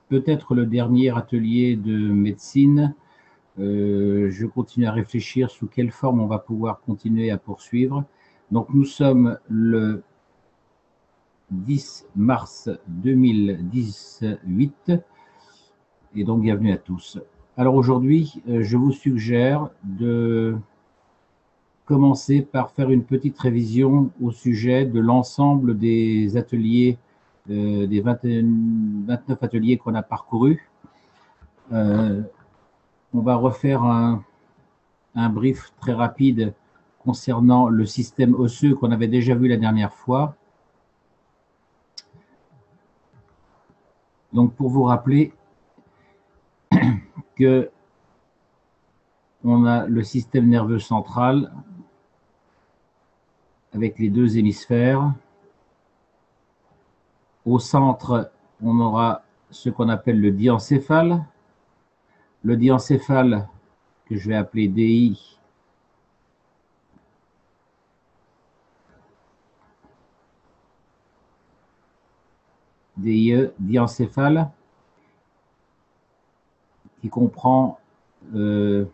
peut-être le dernier atelier de médecine. Je continue à réfléchir sous quelle forme on va pouvoir continuer à poursuivre. Donc nous sommes le 10 mars 2018 et donc bienvenue à tous. Alors aujourd'hui, je vous suggère de commencer par faire une petite révision au sujet de l'ensemble des ateliers, des 29 ateliers qu'on a parcourus. On va refaire un brief très rapide concernant le système osseux qu'on avait déjà vu la dernière fois. Donc pour vous rappeler que on a le système nerveux central avec les deux hémisphères. Au centre, on aura ce qu'on appelle le diencéphale. Le diencéphale, que je vais appeler DI, DIE, diencéphale, qui comprend le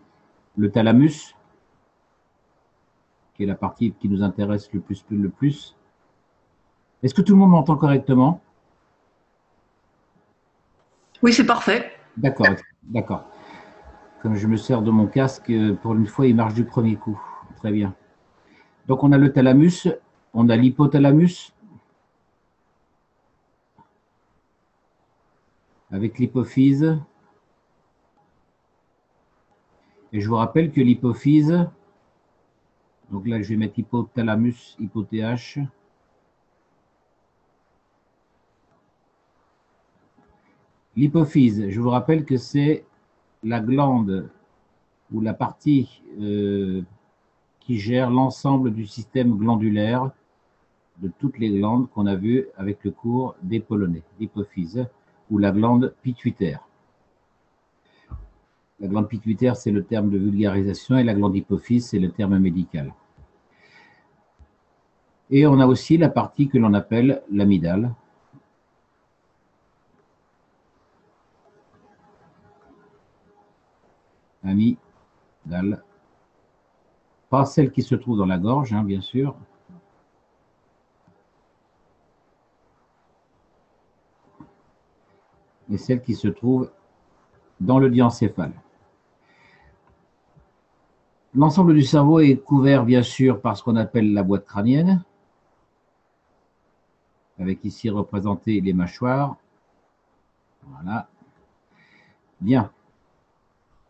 thalamus, qui est la partie qui nous intéresse le plus. Est-ce que tout le monde m'entend correctement? Oui, c'est parfait. D'accord, d'accord. Comme je me sers de mon casque, pour une fois, il marche du premier coup. Très bien. Donc, on a le thalamus, on a l'hypothalamus, avec l'hypophyse. Et je vous rappelle que l'hypophyse, donc là, je vais mettre hypothalamus, hypo-TH. L'hypophyse, je vous rappelle que c'est la glande ou la partie qui gère l'ensemble du système glandulaire de toutes les glandes qu'on a vues avec le cours des Polonais, l'hypophyse ou la glande pituitaire. La glande pituitaire, c'est le terme de vulgarisation et la glande hypophyse, c'est le terme médical. Et on a aussi la partie que l'on appelle l'amygdale. Amygdale. Pas celle qui se trouve dans la gorge, hein, bien sûr. Mais celle qui se trouve dans le diencéphale. L'ensemble du cerveau est couvert, bien sûr, par ce qu'on appelle la boîte crânienne, avec ici représenté les mâchoires. Voilà. Bien.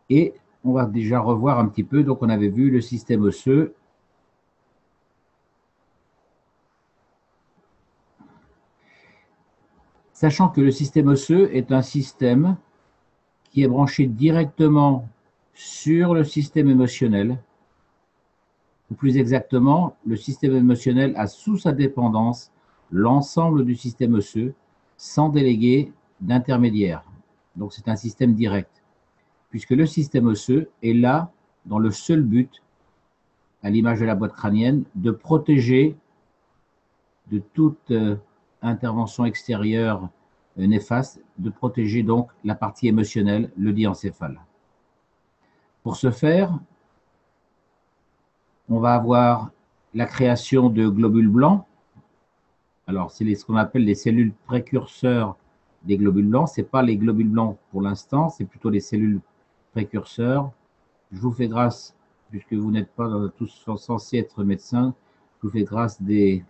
Et on va déjà revoir un petit peu. Donc, on avait vu le système osseux. Sachant que le système osseux est un système qui est branché directement sur le système émotionnel, ou plus exactement, le système émotionnel a sous sa dépendance l'ensemble du système osseux, sans déléguer d'intermédiaire. Donc c'est un système direct, puisque le système osseux est là dans le seul but, à l'image de la boîte crânienne, de protéger de toute intervention extérieure néfaste, de protéger donc la partie émotionnelle, le diencéphale. Pour ce faire, on va avoir la création de globules blancs. Alors, c'est ce qu'on appelle les cellules précurseurs des globules blancs. Ce n'est pas les globules blancs pour l'instant, c'est plutôt les cellules précurseurs. Je vous fais grâce, puisque vous n'êtes pas tous censés être médecins, je vous fais grâce des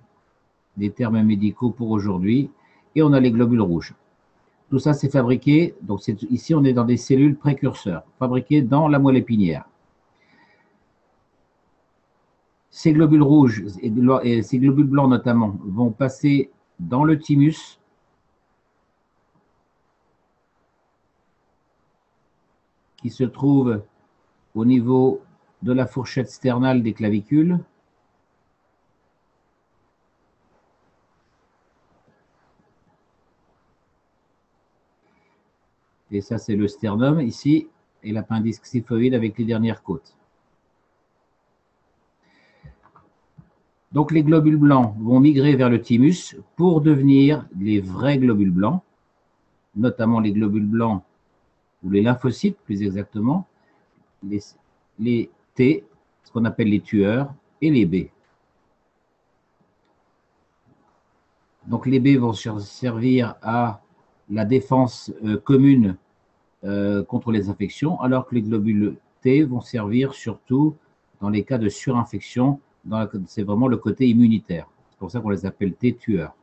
termes médicaux pour aujourd'hui. Et on a les globules rouges. Tout ça, c'est fabriqué, donc ici, on est dans des cellules précurseurs, fabriquées dans la moelle épinière. Ces globules rouges et ces globules blancs notamment vont passer dans le thymus, qui se trouve au niveau de la fourchette sternale des clavicules. Et ça, c'est le sternum ici, et l'appendice xiphoïde avec les dernières côtes. Donc les globules blancs vont migrer vers le thymus pour devenir les vrais globules blancs. notamment les globules blancs ou les lymphocytes plus exactement, les T, ce qu'on appelle les tueurs, et les B. Donc les B vont servir à la défense commune contre les infections, alors que les globules T vont servir surtout dans les cas de surinfection. C'est vraiment le côté immunitaire. C'est pour ça qu'on les appelle T-tueurs.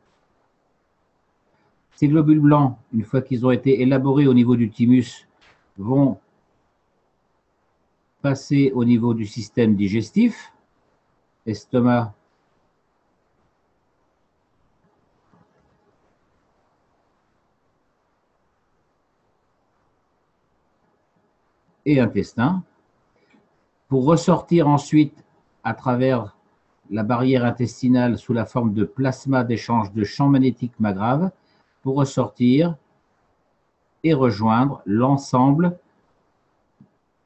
Ces globules blancs, une fois qu'ils ont été élaborés au niveau du thymus, vont passer au niveau du système digestif, estomac, et intestin, pour ressortir ensuite à travers la barrière intestinale sous la forme de plasma d'échange de champs magnétiques MAGRAV, pour ressortir et rejoindre l'ensemble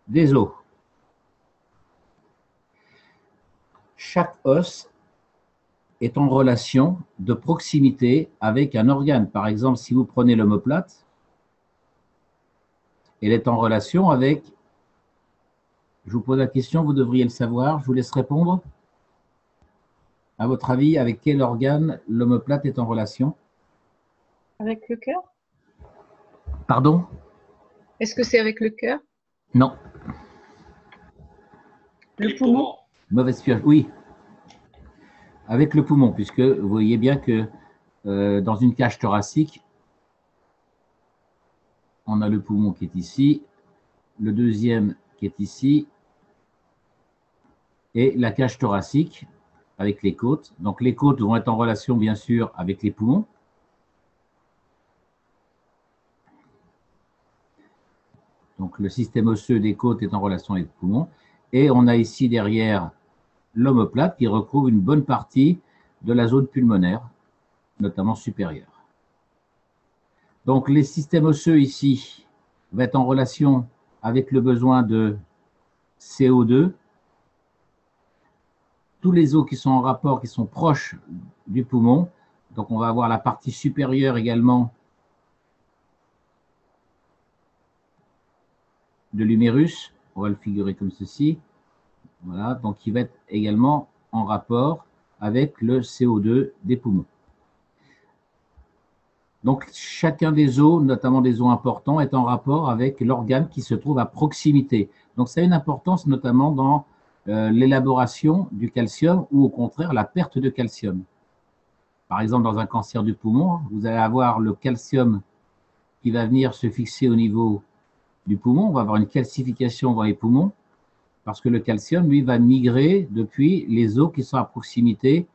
des os. Chaque os est en relation de proximité avec un organe. Par exemple, si vous prenez l'omoplate, elle est en relation avec, je vous pose la question, vous devriez le savoir, je vous laisse répondre. À votre avis, avec quel organe l'omoplate est en relation? Avec le cœur? Pardon? Est-ce que c'est avec le cœur? Non. Le poumon? Mauvaise pioche, oui. Avec le poumon, puisque vous voyez bien que dans une cage thoracique, on a le poumon qui est ici, le deuxième qui est ici, et la cage thoracique avec les côtes. Donc les côtes vont être en relation, bien sûr, avec les poumons. Donc le système osseux des côtes est en relation avec les poumons. Et on a ici derrière l'omoplate qui recouvre une bonne partie de la zone pulmonaire, notamment supérieure. Donc les systèmes osseux ici vont être en relation avec le besoin de CO2. Tous les os qui sont en rapport, qui sont proches du poumon. Donc on va avoir la partie supérieure également de l'humérus. On va le figurer comme ceci. Voilà, donc il va être également en rapport avec le CO2 des poumons. Donc chacun des os, notamment des os importants, est en rapport avec l'organe qui se trouve à proximité. Donc ça a une importance notamment dans l'élaboration du calcium ou au contraire la perte de calcium. Par exemple, dans un cancer du poumon, vous allez avoir le calcium qui va venir se fixer au niveau du poumon. On va avoir une calcification dans les poumons parce que le calcium, lui, va migrer depuis les os qui sont à proximité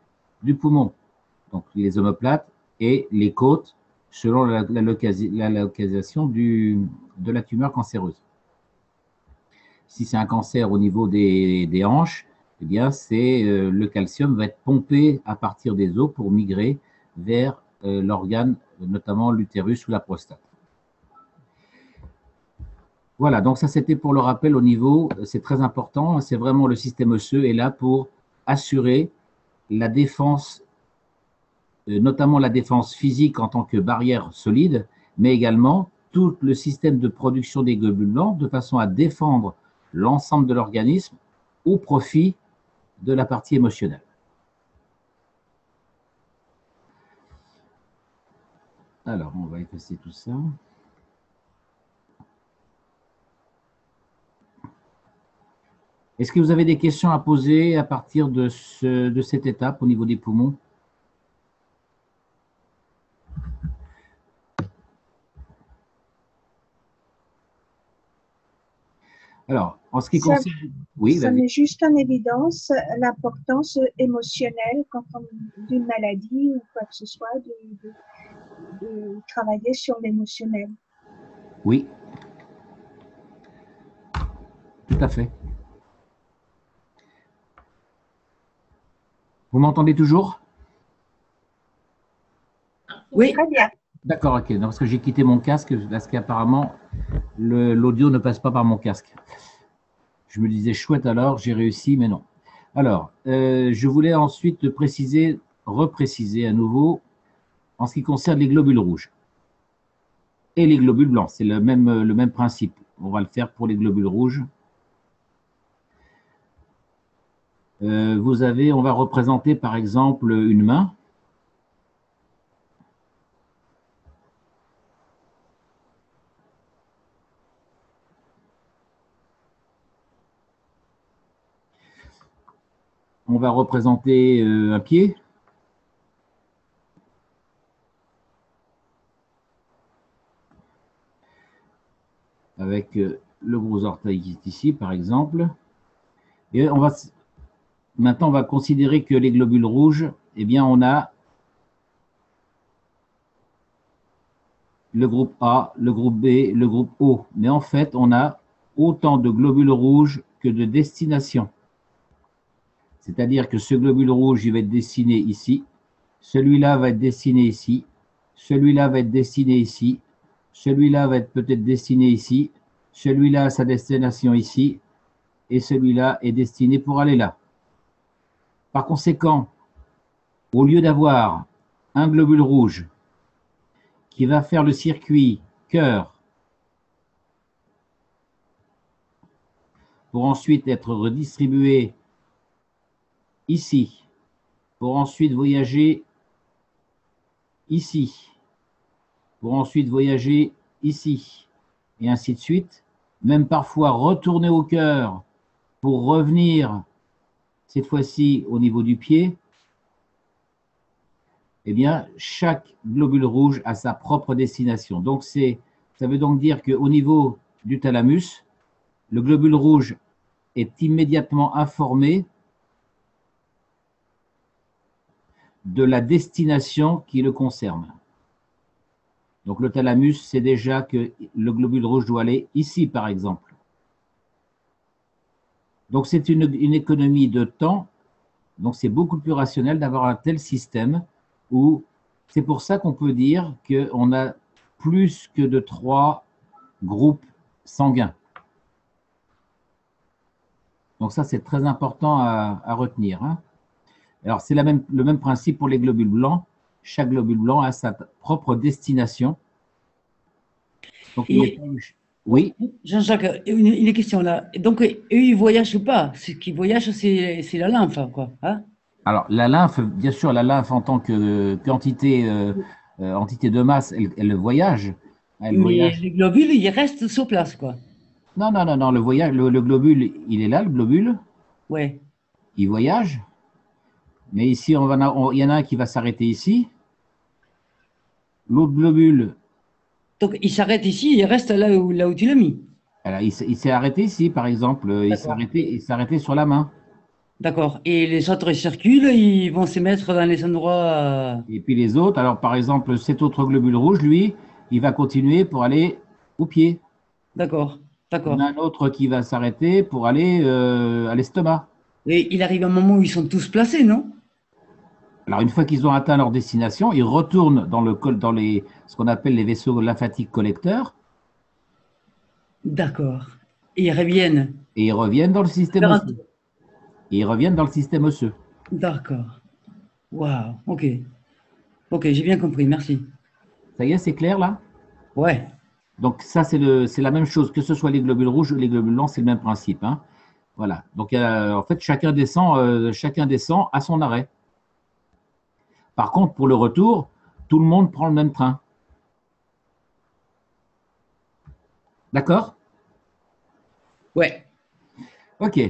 du poumon. Donc les omoplates et les côtes selon la localisation de la tumeur cancéreuse. Si c'est un cancer au niveau des hanches, eh bien, le calcium va être pompé à partir des os pour migrer vers l'organe, notamment l'utérus ou la prostate. Voilà, donc ça c'était pour le rappel au niveau, c'est très important, c'est vraiment le système osseux est là pour assurer la défense, notamment la défense physique en tant que barrière solide, mais également tout le système de production des globules blancs de façon à défendre l'ensemble de l'organisme au profit de la partie émotionnelle. Alors, on va effacer tout ça. Est-ce que vous avez des questions à poser à partir de cette étape au niveau des poumons? Alors, en ce qui concerne… Oui, ça met juste en évidence l'importance émotionnelle quand on d'une maladie ou quoi que ce soit, de travailler sur l'émotionnel. Oui, tout à fait. Vous m'entendez toujours? Oui. Très bien. D'accord, ok. Donc, parce que j'ai quitté mon casque, parce qu'apparemment, l'audio ne passe pas par mon casque. Je me disais, chouette alors, j'ai réussi, mais non. Alors, je voulais ensuite repréciser à nouveau, en ce qui concerne les globules rouges. et les globules blancs. C'est le même principe. On va le faire pour les globules rouges. On va représenter par exemple une main. On va représenter un pied. Avec le gros orteil qui est ici, par exemple. Et maintenant, on va considérer que les globules rouges, eh bien, on a le groupe A, le groupe B, le groupe O. Mais en fait, on a autant de globules rouges que de destinations. C'est-à-dire que ce globule rouge, il va être destiné ici. Celui-là va être destiné ici. Celui-là va être destiné ici. Celui-là va être peut-être destiné ici. Celui-là a sa destination ici. Et celui-là est destiné pour aller là. Par conséquent, au lieu d'avoir un globule rouge qui va faire le circuit cœur pour ensuite être redistribué ici, pour ensuite voyager ici, pour ensuite voyager ici, et ainsi de suite, même parfois retourner au cœur pour revenir, cette fois-ci au niveau du pied, eh bien, chaque globule rouge a sa propre destination. Donc, ça veut donc dire qu'au niveau du thalamus, le globule rouge est immédiatement informé de la destination qui le concerne. Donc, le thalamus sait déjà que le globule rouge doit aller ici, par exemple. Donc, c'est une économie de temps. Donc, c'est beaucoup plus rationnel d'avoir un tel système où c'est pour ça qu'on peut dire qu'on a plus que de 3 groupes sanguins. Donc, ça, c'est très important à retenir. Hein. Alors, c'est le même principe pour les globules blancs. Chaque globule blanc a sa propre destination. Donc, oui. Jean-Jacques, une question là. Donc, eux, ils ne voyagent pas. Ce qui voyage, c'est la lymphe, quoi. Hein? Alors, la lymphe, bien sûr, la lymphe en tant qu'entité entité de masse, elle voyage. Elle Mais voyage. les globules, ils restent sur place, quoi. Non, non, non, non, le globule, il est là, le globule. Ouais. Il voyage. Mais ici, il y en a un qui va s'arrêter ici. L'autre globule, Donc, il s'arrête ici, il reste là où tu l'as mis. alors, il s'est arrêté ici, par exemple. D'accord. Il s'est arrêté sur la main. D'accord. Et les autres ils circulent, ils vont se mettre dans les endroits. Et puis les autres, alors par exemple, cet autre globule rouge, lui, il va continuer pour aller au pied. D'accord. Il y en a D'accord. un autre qui va s'arrêter pour aller à l'estomac. Et il arrive un moment où ils sont tous placés, non? Alors, une fois qu'ils ont atteint leur destination, ils retournent dans ce qu'on appelle les vaisseaux lymphatiques collecteurs D'accord. Et ils reviennent. et ils reviennent dans le système Faire un osseux. tour. Et ils reviennent dans le système osseux. D'accord. Waouh. Ok. Ok, j'ai bien compris. Merci. Ça y est, c'est clair là? Ouais. Donc, ça, c'est la même chose, que ce soit les globules rouges ou les globules blancs, c'est le même principe. Hein. Voilà. Donc, en fait, chacun descend à son arrêt. Par contre, pour le retour, tout le monde prend le même train. D'accord? Ouais. OK.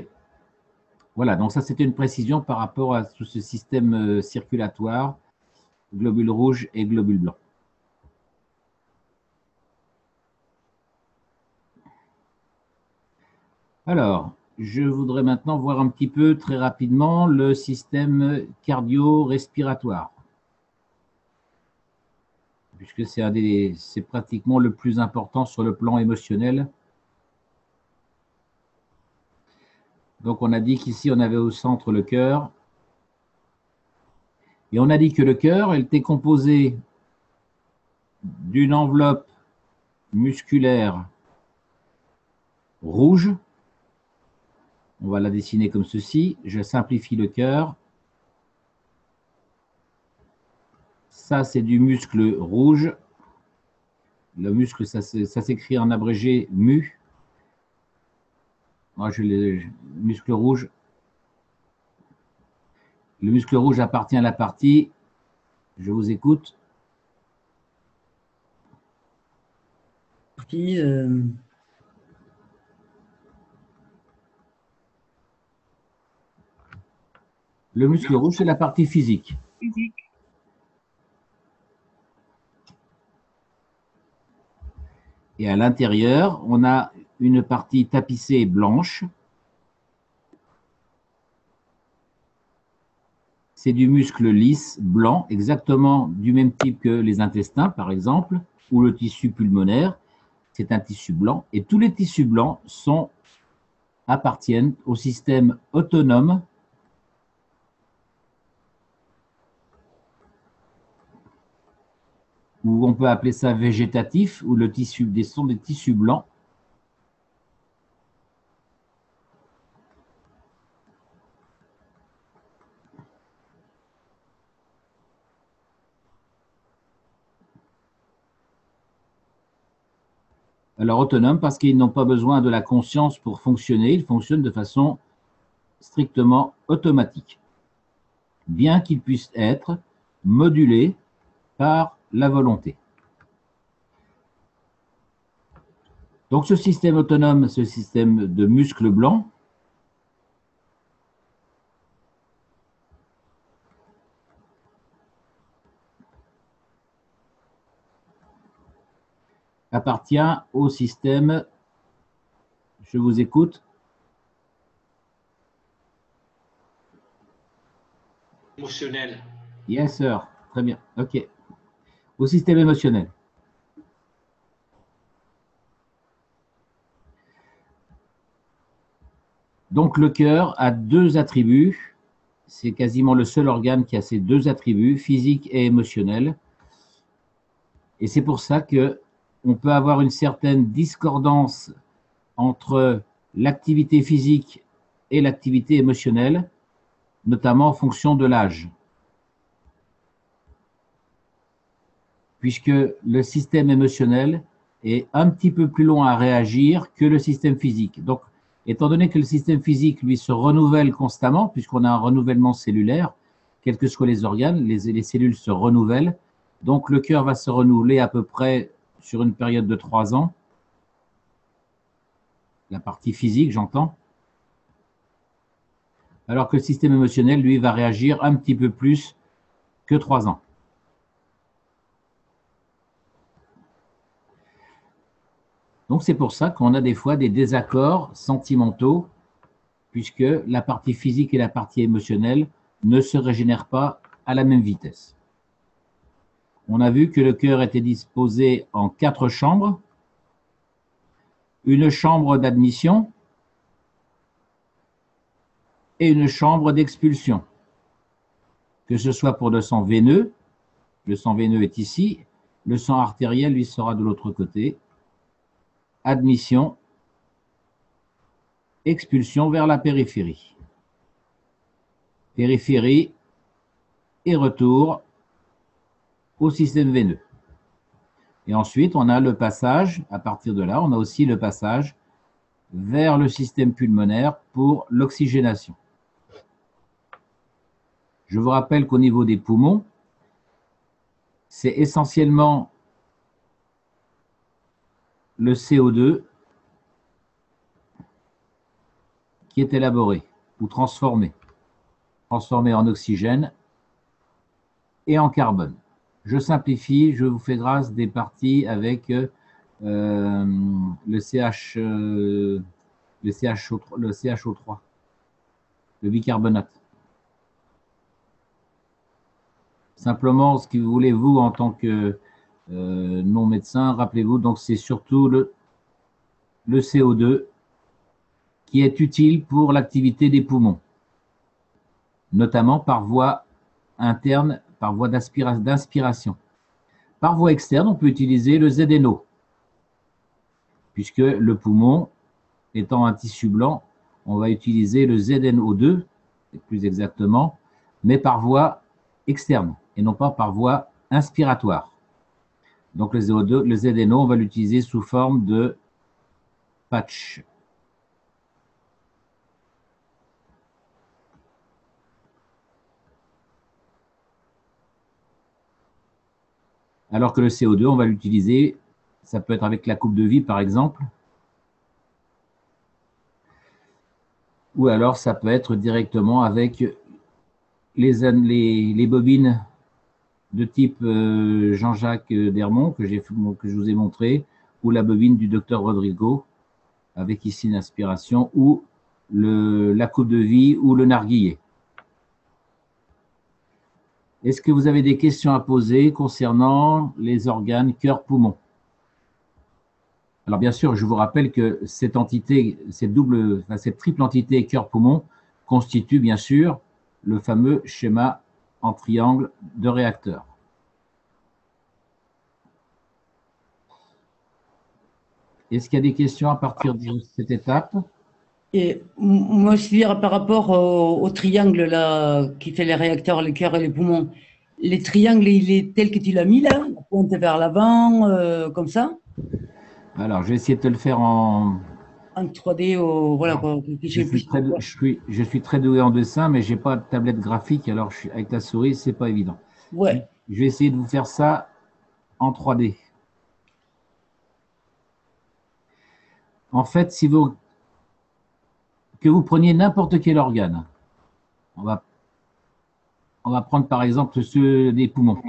Voilà, donc ça, c'était une précision par rapport à tout ce système circulatoire, globules rouges et globules blancs. Alors, je voudrais maintenant voir un petit peu, très rapidement, le système cardio-respiratoire. Puisque c'est pratiquement le plus important sur le plan émotionnel. Donc, on a dit qu'ici, on avait au centre le cœur. Et on a dit que le cœur, elle était composé d'une enveloppe musculaire rouge. On va la dessiner comme ceci. Je simplifie le cœur. Ça, c'est du muscle rouge. Le muscle, ça s'écrit en abrégé MU. Moi, muscle rouge. Le muscle rouge appartient à la partie, je vous écoute. Partie, Le muscle rouge, c'est la partie physique. Et à l'intérieur, on a une partie tapissée blanche. C'est du muscle lisse, blanc, exactement du même type que les intestins, par exemple, ou le tissu pulmonaire. C'est un tissu blanc. Et tous les tissus blancs appartiennent au système autonome ou on peut appeler ça végétatif, où le tissu sont des tissus blancs. Alors autonomes parce qu'ils n'ont pas besoin de la conscience pour fonctionner, ils fonctionnent de façon strictement automatique, bien qu'ils puissent être modulés par la volonté. Donc ce système autonome, ce système de muscles blancs, appartient au système, je vous écoute. Émotionnel. Yes, sir. Très bien. OK. Au système émotionnel. Donc, le cœur a deux attributs. C'est quasiment le seul organe qui a ces deux attributs, physique et émotionnel. Et c'est pour ça qu'on peut avoir une certaine discordance entre l'activité physique et l'activité émotionnelle, notamment en fonction de l'âge. Puisque le système émotionnel est un petit peu plus long à réagir que le système physique. Donc, étant donné que le système physique, lui, se renouvelle constamment, puisqu'on a un renouvellement cellulaire, quels que soient les organes, les cellules se renouvellent. Donc, le cœur va se renouveler à peu près sur une période de 3 ans. La partie physique, j'entends. Alors que le système émotionnel, lui, va réagir un petit peu plus que 3 ans. Donc, c'est pour ça qu'on a des fois des désaccords sentimentaux, puisque la partie physique et la partie émotionnelle ne se régénèrent pas à la même vitesse. On a vu que le cœur était disposé en 4 chambres. Une chambre d'admission et une chambre d'expulsion. Que ce soit pour le sang veineux est ici, le sang artériel, lui, sera de l'autre côté. Admission, expulsion vers la périphérie. Périphérie et retour au système veineux. Et ensuite, on a le passage, à partir de là, on a aussi le passage vers le système pulmonaire pour l'oxygénation. Je vous rappelle qu'au niveau des poumons, c'est essentiellement le CO2 qui est élaboré ou transformé en oxygène et en carbone. Je simplifie, je vous fais grâce des parties avec le CHO3, le bicarbonate. Simplement, ce que vous voulez, vous, en tant que non-médecin, rappelez-vous, donc c'est surtout le CO2 qui est utile pour l'activité des poumons, notamment par voie interne, par voie d'inspiration. Par voie externe, on peut utiliser le ZNO, puisque le poumon, étant un tissu blanc, on va utiliser le ZNO2, plus exactement, mais par voie externe, et non pas par voie inspiratoire. Donc, le ZNO, on va l'utiliser sous forme de patch. Alors que le CO2, on va l'utiliser, ça peut être avec la coupe de vie, par exemple, ou alors ça peut être directement avec les bobines de type Jean-Jacques Dermont que je vous ai montré, ou la bobine du docteur Rodrigo, avec ici une aspiration, ou la coupe de vie ou le narguilé. Est-ce que vous avez des questions à poser concernant les organes cœur-poumon? Alors bien sûr, je vous rappelle que cette entité, cette triple entité cœur-poumon constitue bien sûr le fameux schéma en triangle de réacteur. Est-ce qu'il y a des questions à partir de cette étape? Et moi, je veux dire, par rapport au triangle là, qui fait les réacteurs, les cœurs et les poumons, les triangles, il est tel que tu l'as mis là, la pointe vers l'avant, comme ça? Alors, je vais essayer de te le faire en 3D, voilà quoi. Je suis très doué en dessin, mais je n'ai pas de tablette graphique, alors avec la souris, ce n'est pas évident. Ouais. Je vais essayer de vous faire ça en 3D. En fait, que vous preniez n'importe quel organe, on va prendre par exemple ceux des poumons.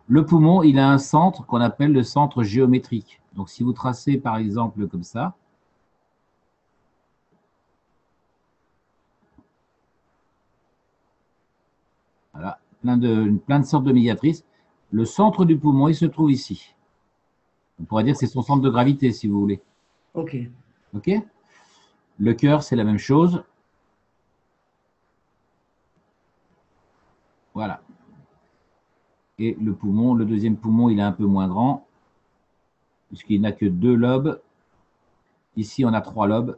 Le poumon, il a un centre qu'on appelle le centre géométrique. Donc, si vous tracez par exemple comme ça, voilà, plein de sortes de médiatrices. Le centre du poumon, il se trouve ici. On pourrait dire que c'est son centre de gravité, si vous voulez. OK. OK? Le cœur, c'est la même chose. Voilà. Et le poumon, le deuxième poumon, il est un peu moins grand, puisqu'il n'a que 2 lobes. Ici, on a 3 lobes.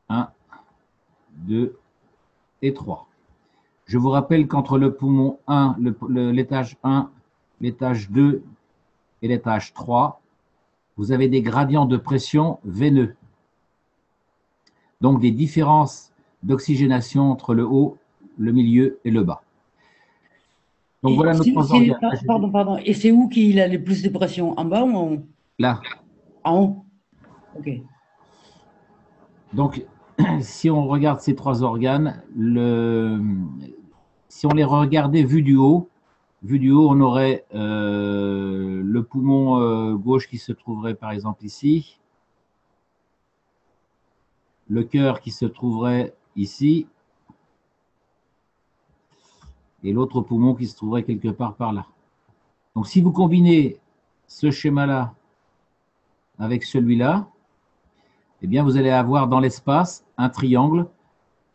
1, 2 et 3. Je vous rappelle qu'entre le poumon 1, l'étage 1, l'étage 2 et l'étage 3, vous avez des gradients de pression veineux. Donc, des différences d'oxygénation entre le haut, le milieu et le bas. Donc, voilà nos 3 organes. Pardon. Et c'est où qu'il a le plus de pression? En bas ou en haut? Là. En haut. OK. Donc, si on regarde ces 3 organes, si on les regardait vus du haut, on aurait le poumon gauche qui se trouverait par exemple ici, le cœur qui se trouverait ici, et l'autre poumon qui se trouverait quelque part par là. Donc, si vous combinez ce schéma-là avec celui-là, eh bien, vous allez avoir dans l'espace un triangle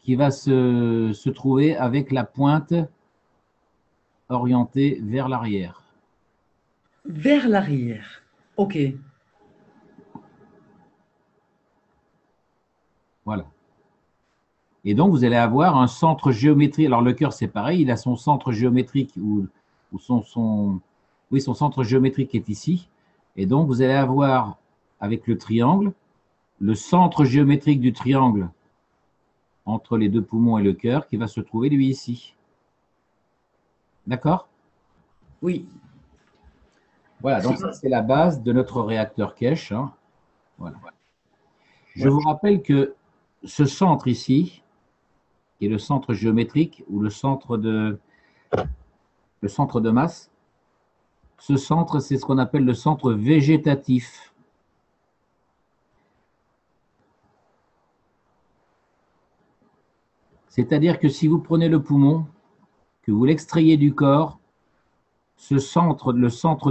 qui va se trouver avec la pointe orientée vers l'arrière. Vers l'arrière. OK. Voilà. Et donc, vous allez avoir un centre géométrique. Alors, le cœur, c'est pareil, il a son centre géométrique son centre géométrique est ici. Et donc, vous allez avoir, avec le triangle, le centre géométrique du triangle entre les 2 poumons et le cœur qui va se trouver, lui, ici. D'accord? Oui. Voilà, donc ça, c'est la base de notre réacteur Kesch. Hein. Voilà. Je vous rappelle que ce centre ici, qui est le centre géométrique ou le centre de masse, ce centre, c'est ce qu'on appelle le centre végétatif. C'est-à-dire que si vous prenez le poumon, que vous l'extrayez du corps, le centre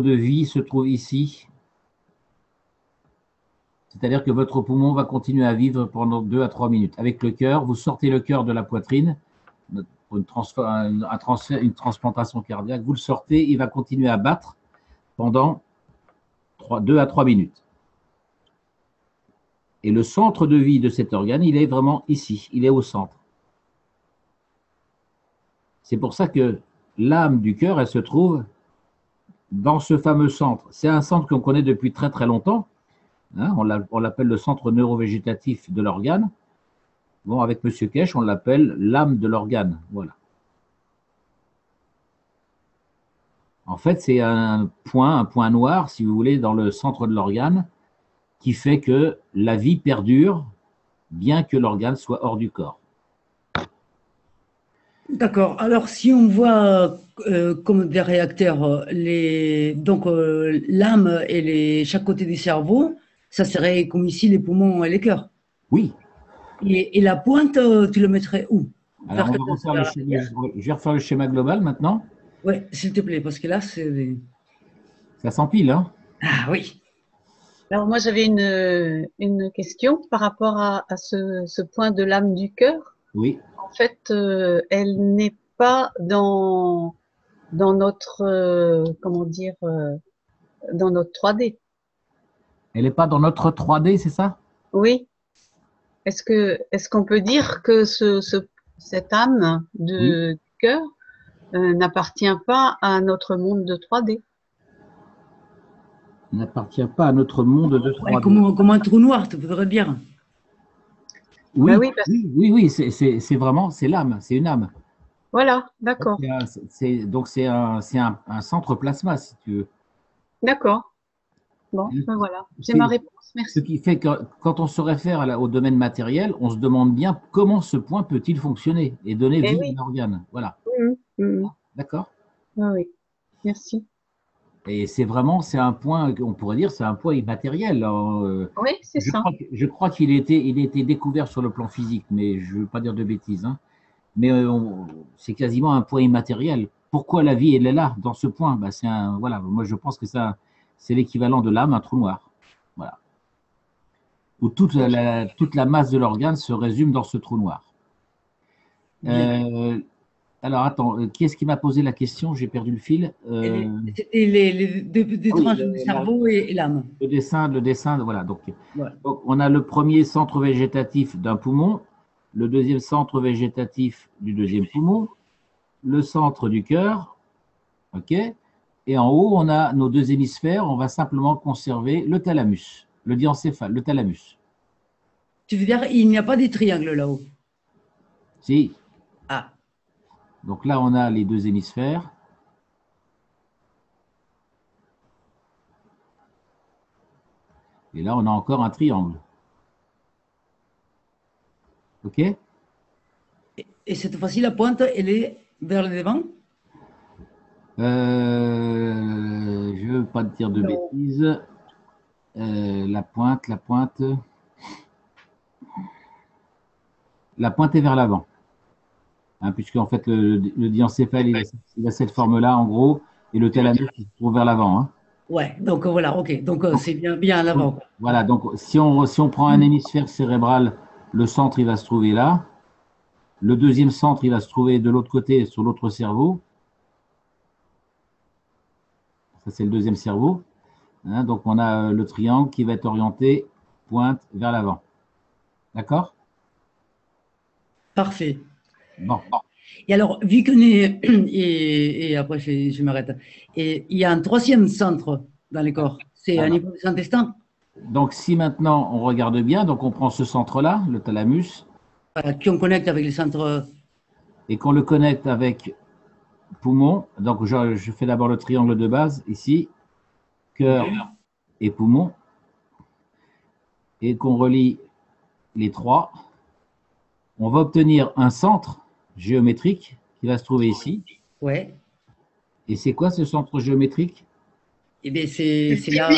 de vie se trouve ici. C'est-à-dire que votre poumon va continuer à vivre pendant 2 à 3 minutes. Avec le cœur, vous sortez le cœur de la poitrine, pour une transplantation cardiaque, vous le sortez, il va continuer à battre pendant 2 à 3 minutes. Et le centre de vie de cet organe, il est vraiment ici, il est au centre. C'est pour ça que l'âme du cœur, elle se trouve dans ce fameux centre. C'est un centre qu'on connaît depuis très très longtemps. Hein, on l'appelle le centre neurovégétatif de l'organe. Bon, avec M. Kesh, on l'appelle l'âme de l'organe. Voilà. En fait, c'est un point noir, si vous voulez, dans le centre de l'organe, qui fait que la vie perdure, bien que l'organe soit hors du corps. D'accord. Alors, si on voit comme des réacteurs l'âme et chaque côté du cerveau, ça serait comme ici les poumons et les cœurs. Oui. Et la pointe, tu le mettrais où? Alors, je vais refaire le schéma global maintenant. Oui, s'il te plaît, parce que là, c'est… Ça s'empile, hein? Ah oui. Alors moi j'avais une question par rapport à ce point de l'âme du cœur. Oui. En fait, elle n'est pas dans notre comment dire dans notre 3D. Elle n'est pas dans notre 3D, c'est ça? Oui. Est-ce qu'on peut dire que cette âme du cœur n'appartient pas à notre monde de 3D? N'appartient pas à notre monde de 3D. Ouais, comme un trou noir, tu voudrais dire. Oui, Bah oui, parce- oui, c'est vraiment, c'est l'âme, c'est une âme. Voilà, d'accord, Donc c'est un centre plasma, si tu veux. d'accord. Bon, ben voilà, j'ai C'est- ma réponse. Ce Merci. qui fait que quand on se réfère au domaine matériel, on se demande bien comment ce point peut-il fonctionner et donner Eh vie oui. à l'organe. Voilà, Mhm. d'accord? Ah oui, merci. Et c'est un point, on pourrait dire, c'est un point immatériel. Oui, c'est ça. Je crois qu'il il a été découvert sur le plan physique, mais je ne veux pas dire de bêtises, hein. Mais c'est quasiment un point immatériel. Pourquoi la vie, elle est là, dans ce point? Bah, voilà, moi je pense que c'est l'équivalent de l'âme, un trou noir. Voilà. Où toute la masse de l'organe se résume dans ce trou noir. Bien. Alors attends, qui est-ce qui m'a posé la question? J'ai perdu le fil. C'était les deux Oui, tranches du cerveau et l'âme. le dessin, voilà. Donc, Ouais. donc, on a le premier centre végétatif d'un poumon, le deuxième centre végétatif du deuxième poumon, le centre du cœur, ok? Et en haut, on a nos deux hémisphères. On va simplement conserver le thalamus, le diencéphale, le thalamus. Tu veux dire, il n'y a pas des triangles là-haut? Si. Ah, Donc là, on a les deux hémisphères. Et là, on a encore un triangle. OK? et cette fois-ci, la pointe, elle est vers le devant? Je ne veux pas te dire de Non. bêtises. La pointe. La pointe est vers l'avant. Hein, puisqu'en fait, le diencéphale, il a cette forme-là, en gros, et le thalamus, il se trouve vers l'avant. Hein. Ouais, donc voilà, ok. Donc c'est bien à l'avant. Donc, voilà, donc si on prend un hémisphère cérébral, le centre, il va se trouver là. Le deuxième centre, il va se trouver de l'autre côté, sur l'autre cerveau. Ça, c'est le deuxième cerveau. Hein, donc, on a le triangle qui va être orienté pointe vers l'avant. D'accord? Parfait. Bon. Et alors, vu qu'on est… Et après, je m'arrête. Et il y a un troisième centre dans le corps. C'est au niveau des intestins. Donc, si maintenant on regarde bien, donc on prend ce centre-là, le thalamus, Voilà, qu'on connecte avec les centres… et qu'on le connecte avec poumon. Donc, je fais d'abord le triangle de base, ici, cœur et poumon, et qu'on relie les trois. On va obtenir un centre géométrique qui va se trouver ici. Ouais. Et c'est quoi ce centre géométrique? Eh bien, c'est là…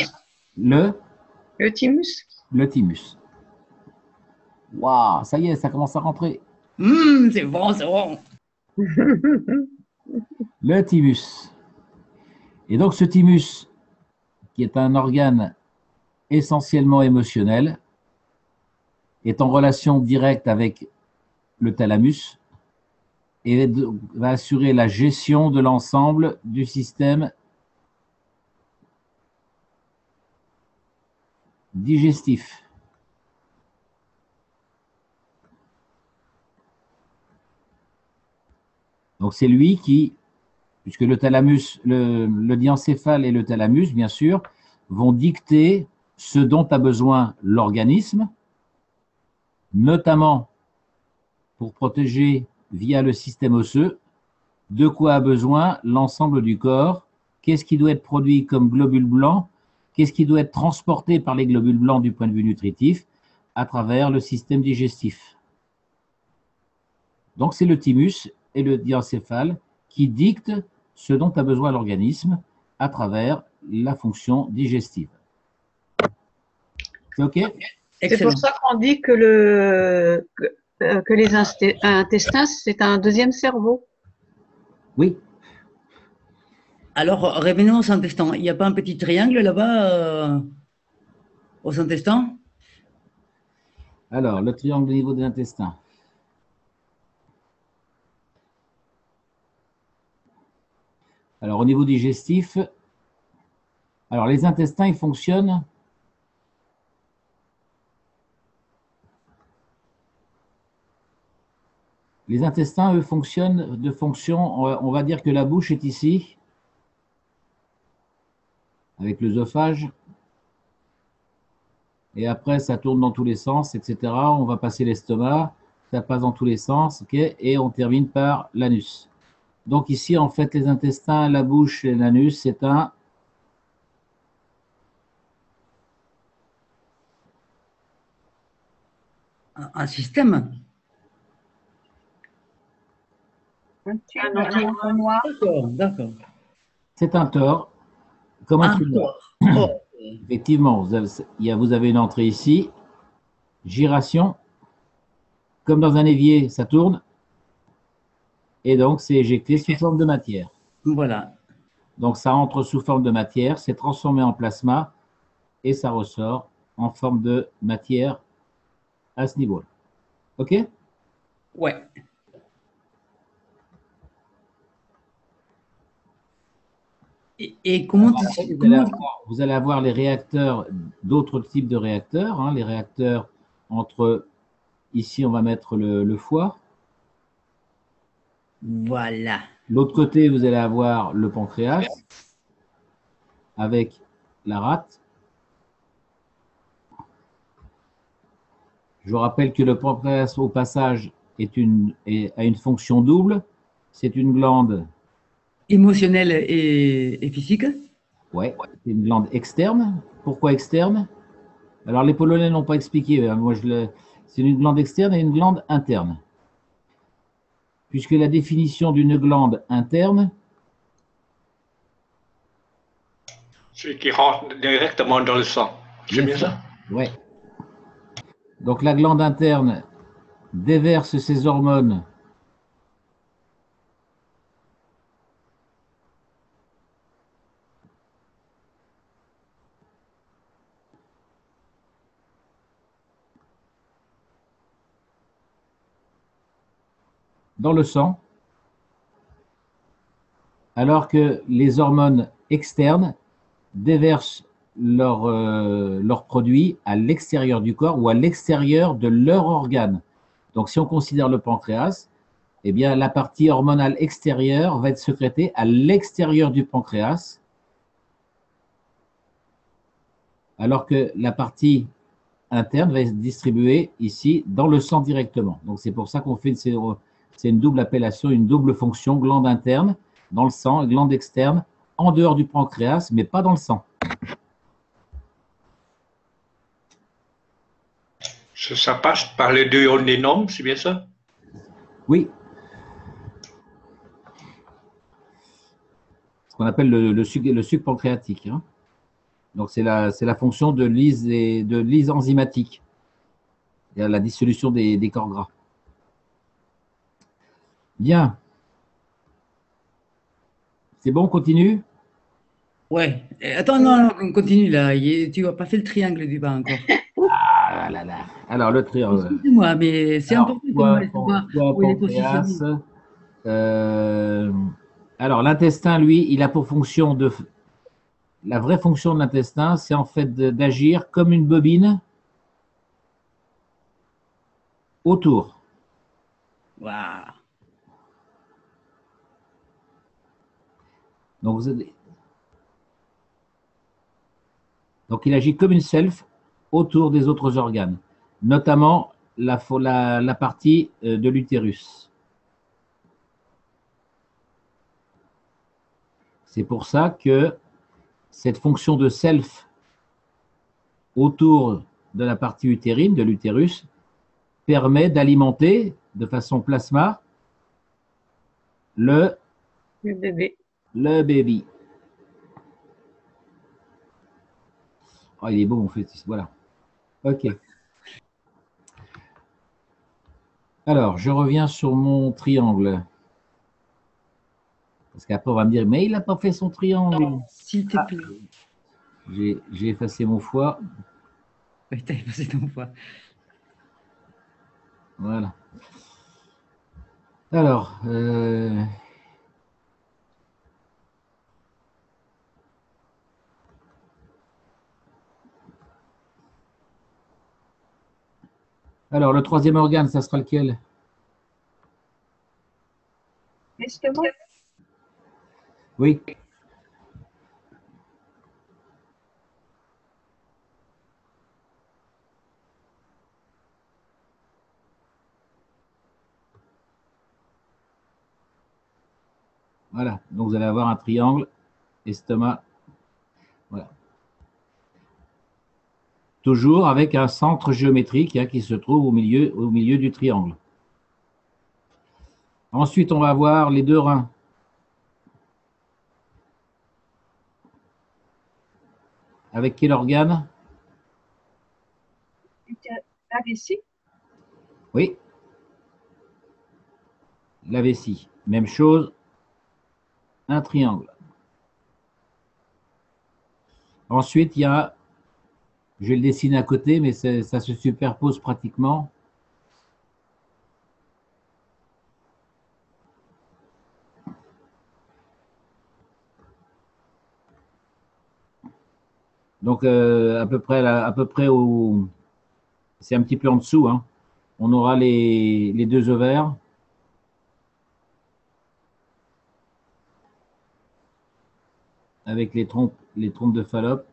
Le thymus? Le thymus. Waouh, ça y est, ça commence à rentrer. C'est bon, c'est bon. Le thymus. Et donc ce thymus, qui est un organe essentiellement émotionnel, est en relation directe avec le thalamus et va assurer la gestion de l'ensemble du système digestif. Donc c'est lui qui puisque le thalamus, le diencéphale et le thalamus, bien sûr, vont dicter ce dont a besoin l'organisme, notamment pour protéger via le système osseux de quoi a besoin l'ensemble du corps, qu'est-ce qui doit être produit comme globules blancs, qu'est-ce qui doit être transporté par les globules blancs du point de vue nutritif à travers le système digestif. Donc c'est le thymus et le diencéphale qui dictent ce dont a besoin l'organisme à travers la fonction digestive. C'est OK? C'est pour ça qu'on dit que, que les intestins, c'est un deuxième cerveau. Oui. Alors, revenons aux intestins. Il n'y a pas un petit triangle là-bas aux intestins? Alors, le triangle au niveau de l'intestin. Alors, au niveau digestif, alors les intestins, ils fonctionnent. Les intestins, eux, fonctionnent de fonction, on va dire que la bouche est ici, avec l'œsophage. Et après, ça tourne dans tous les sens, etc. On va passer l'estomac, ça passe dans tous les sens, ok, et on termine par l'anus. Donc ici, en fait, les intestins, la bouche et l'anus, c'est un système. Un tube, un entonnoir. D'accord. C'est un tore, comme un tube. Oh. Effectivement, vous avez une entrée ici, giration, comme dans un évier, ça tourne, et donc c'est éjecté sous forme de matière. Voilà. Donc ça entre sous forme de matière, c'est transformé en plasma, et ça ressort en forme de matière à ce niveau-là. OK? Ouais. Et comment, vous allez avoir les réacteurs, d'autres types de réacteurs, hein, les réacteurs entre, ici on va mettre le foie. Voilà. L'autre côté, vous allez avoir le pancréas avec la rate. Je vous rappelle que le pancréas, au passage, a une fonction double. C'est une glande émotionnel et physique. Ouais, c'est une glande externe. Pourquoi externe? Alors, les Polonais n'ont pas expliqué. Moi, c'est une glande externe et une glande interne. Puisque la définition d'une glande interne, celui qui rentre directement dans le sang. C'est bien ça? Oui. Donc, la glande interne déverse ses hormones dans le sang, alors que les hormones externes déversent leurs produits à l'extérieur du corps ou à l'extérieur de leur organe. Donc, si on considère le pancréas, eh bien, la partie hormonale extérieure va être sécrétée à l'extérieur du pancréas, alors que la partie interne va être distribuée ici dans le sang directement. Donc, c'est pour ça qu'on fait c'est une double appellation, une double fonction, glande interne dans le sang et glande externe en dehors du pancréas, mais pas dans le sang. Ça passe par les deux ionénomes, c'est bien ça? Oui. Ce qu'on appelle le suc pancréatique. Hein. Donc, c'est la fonction de lyse enzymatique. Il y a la dissolution des corps gras. Bien. C'est bon, on continue? Ouais. Attends, non, on continue là. Tu n'as pas fait le triangle du bas encore. Ah là là. Alors, le triangle. Excusez-moi, mais c'est important où il est positionné. Alors, l'intestin, lui, il a pour fonction de... La vraie fonction de l'intestin, c'est en fait d'agir comme une bobine autour. Wow. Donc, donc, il agit comme une self autour des autres organes, notamment la partie de l'utérus. C'est pour ça que cette fonction de self autour de la partie utérine, de l'utérus, permet d'alimenter de façon plasma le bébé. Le baby. Oh, il est beau, en fait. Voilà. OK. Alors, je reviens sur mon triangle. Parce qu'après, on va me dire, mais il n'a pas fait son triangle. S'il te plaît. J'ai effacé mon foie. Oui, tu as effacé ton foie. Voilà. Alors, le troisième organe, ça sera lequel? L'estomac. Oui. Voilà, donc vous allez avoir un triangle, estomac, voilà. Toujours avec un centre géométrique qui se trouve au milieu du triangle. Ensuite, on va voir les deux reins. Avec quel organe? La vessie. Oui. La vessie. Même chose, un triangle. Ensuite, il y a, je vais le dessiner à côté, mais ça se superpose pratiquement. Donc, à peu près c'est un petit peu en dessous, hein. On aura les deux ovaires. Avec les trompes de Fallope.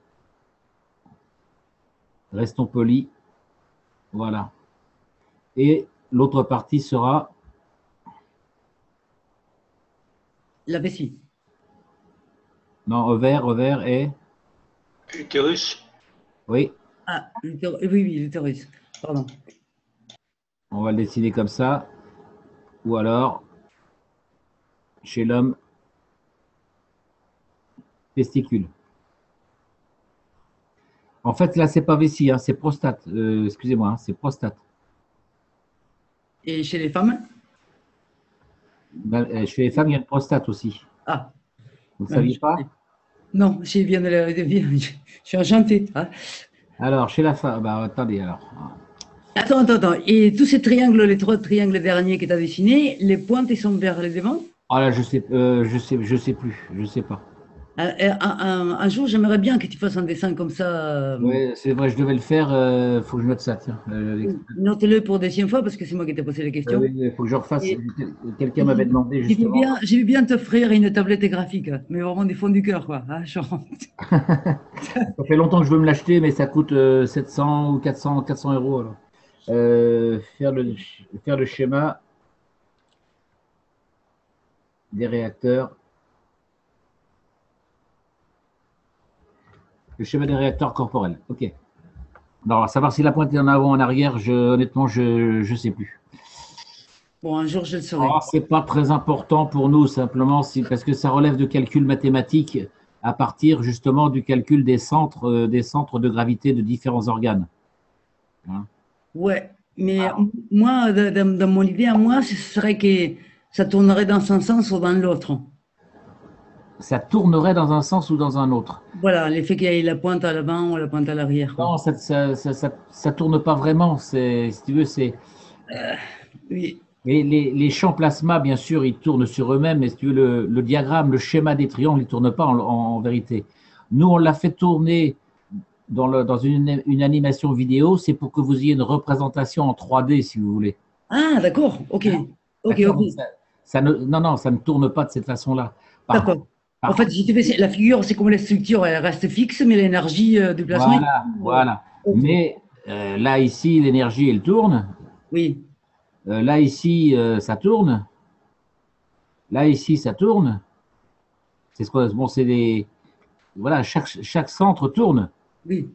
Restons polis. Voilà. Et l'autre partie sera la vessie. Non, ovaire et Utérus. Oui. Ah, oui, l'utérus. Pardon. On va le dessiner comme ça. Ou alors, chez l'homme, testicule. En fait, là, c'est pas vessie, hein, c'est prostate. Excusez-moi, hein, c'est prostate. Et chez les femmes? Chez les femmes, il y a une prostate aussi. Ah. Vous ne saviez pas? Non, je viens de je suis enchanté. Hein. Alors, chez la femme, bah, attendez, alors. Attends. Et tous ces triangles, les trois triangles derniers que tu as dessinés, les pointes, ils sont vers les devants? Ah là, je sais plus, je sais pas. Un jour, j'aimerais bien que tu fasses un dessin comme ça. Oui, c'est vrai, je devais le faire. Il faut que je note ça, tiens. Note-le pour deuxième fois parce que c'est moi qui t'ai posé la question. Oui, il faut que je refasse. Quelqu'un m'avait demandé justement. J'ai bien t'offrir une tablette graphique, mais vraiment du fond du cœur, quoi. Hein, ça fait longtemps que je veux me l'acheter, mais ça coûte 700 ou 400 euros. Alors. Faire le schéma des réacteurs. Le schéma des réacteurs corporels. OK. Alors, savoir si la pointe est en avant ou en arrière, honnêtement, je ne sais plus. Bon, un jour, je le saurai. Ce n'est pas très important pour nous, simplement, parce que ça relève de calculs mathématiques à partir justement du calcul des centres de gravité de différents organes. Hein? Ouais, mais moi, dans mon idée, à moi, ce serait que ça tournerait dans un sens ou dans l'autre. Ça tournerait dans un sens ou dans un autre. Voilà, l'effet qu'il y ait la pointe à l'avant ou la pointe à l'arrière. Non, ça tourne pas vraiment. Si tu veux, c'est. Oui. Et les champs plasma, bien sûr, ils tournent sur eux-mêmes, mais si tu veux, le diagramme, le schéma des triangles, il ne tourne pas en vérité. Nous, on l'a fait tourner dans une animation vidéo, c'est pour que vous ayez une représentation en 3D, si vous voulez. Ah, d'accord, ok. Non, ça ne tourne pas de cette façon-là. En fait, si tu fais la figure, c'est comme la structure, elle reste fixe, mais l'énergie du plasma. Voilà. Mais là, ici, l'énergie, elle tourne. Oui. Là, ici, ça tourne. Là, ici, ça tourne. C'est ce qu'on, bon, c'est des, voilà, chaque centre tourne. Oui.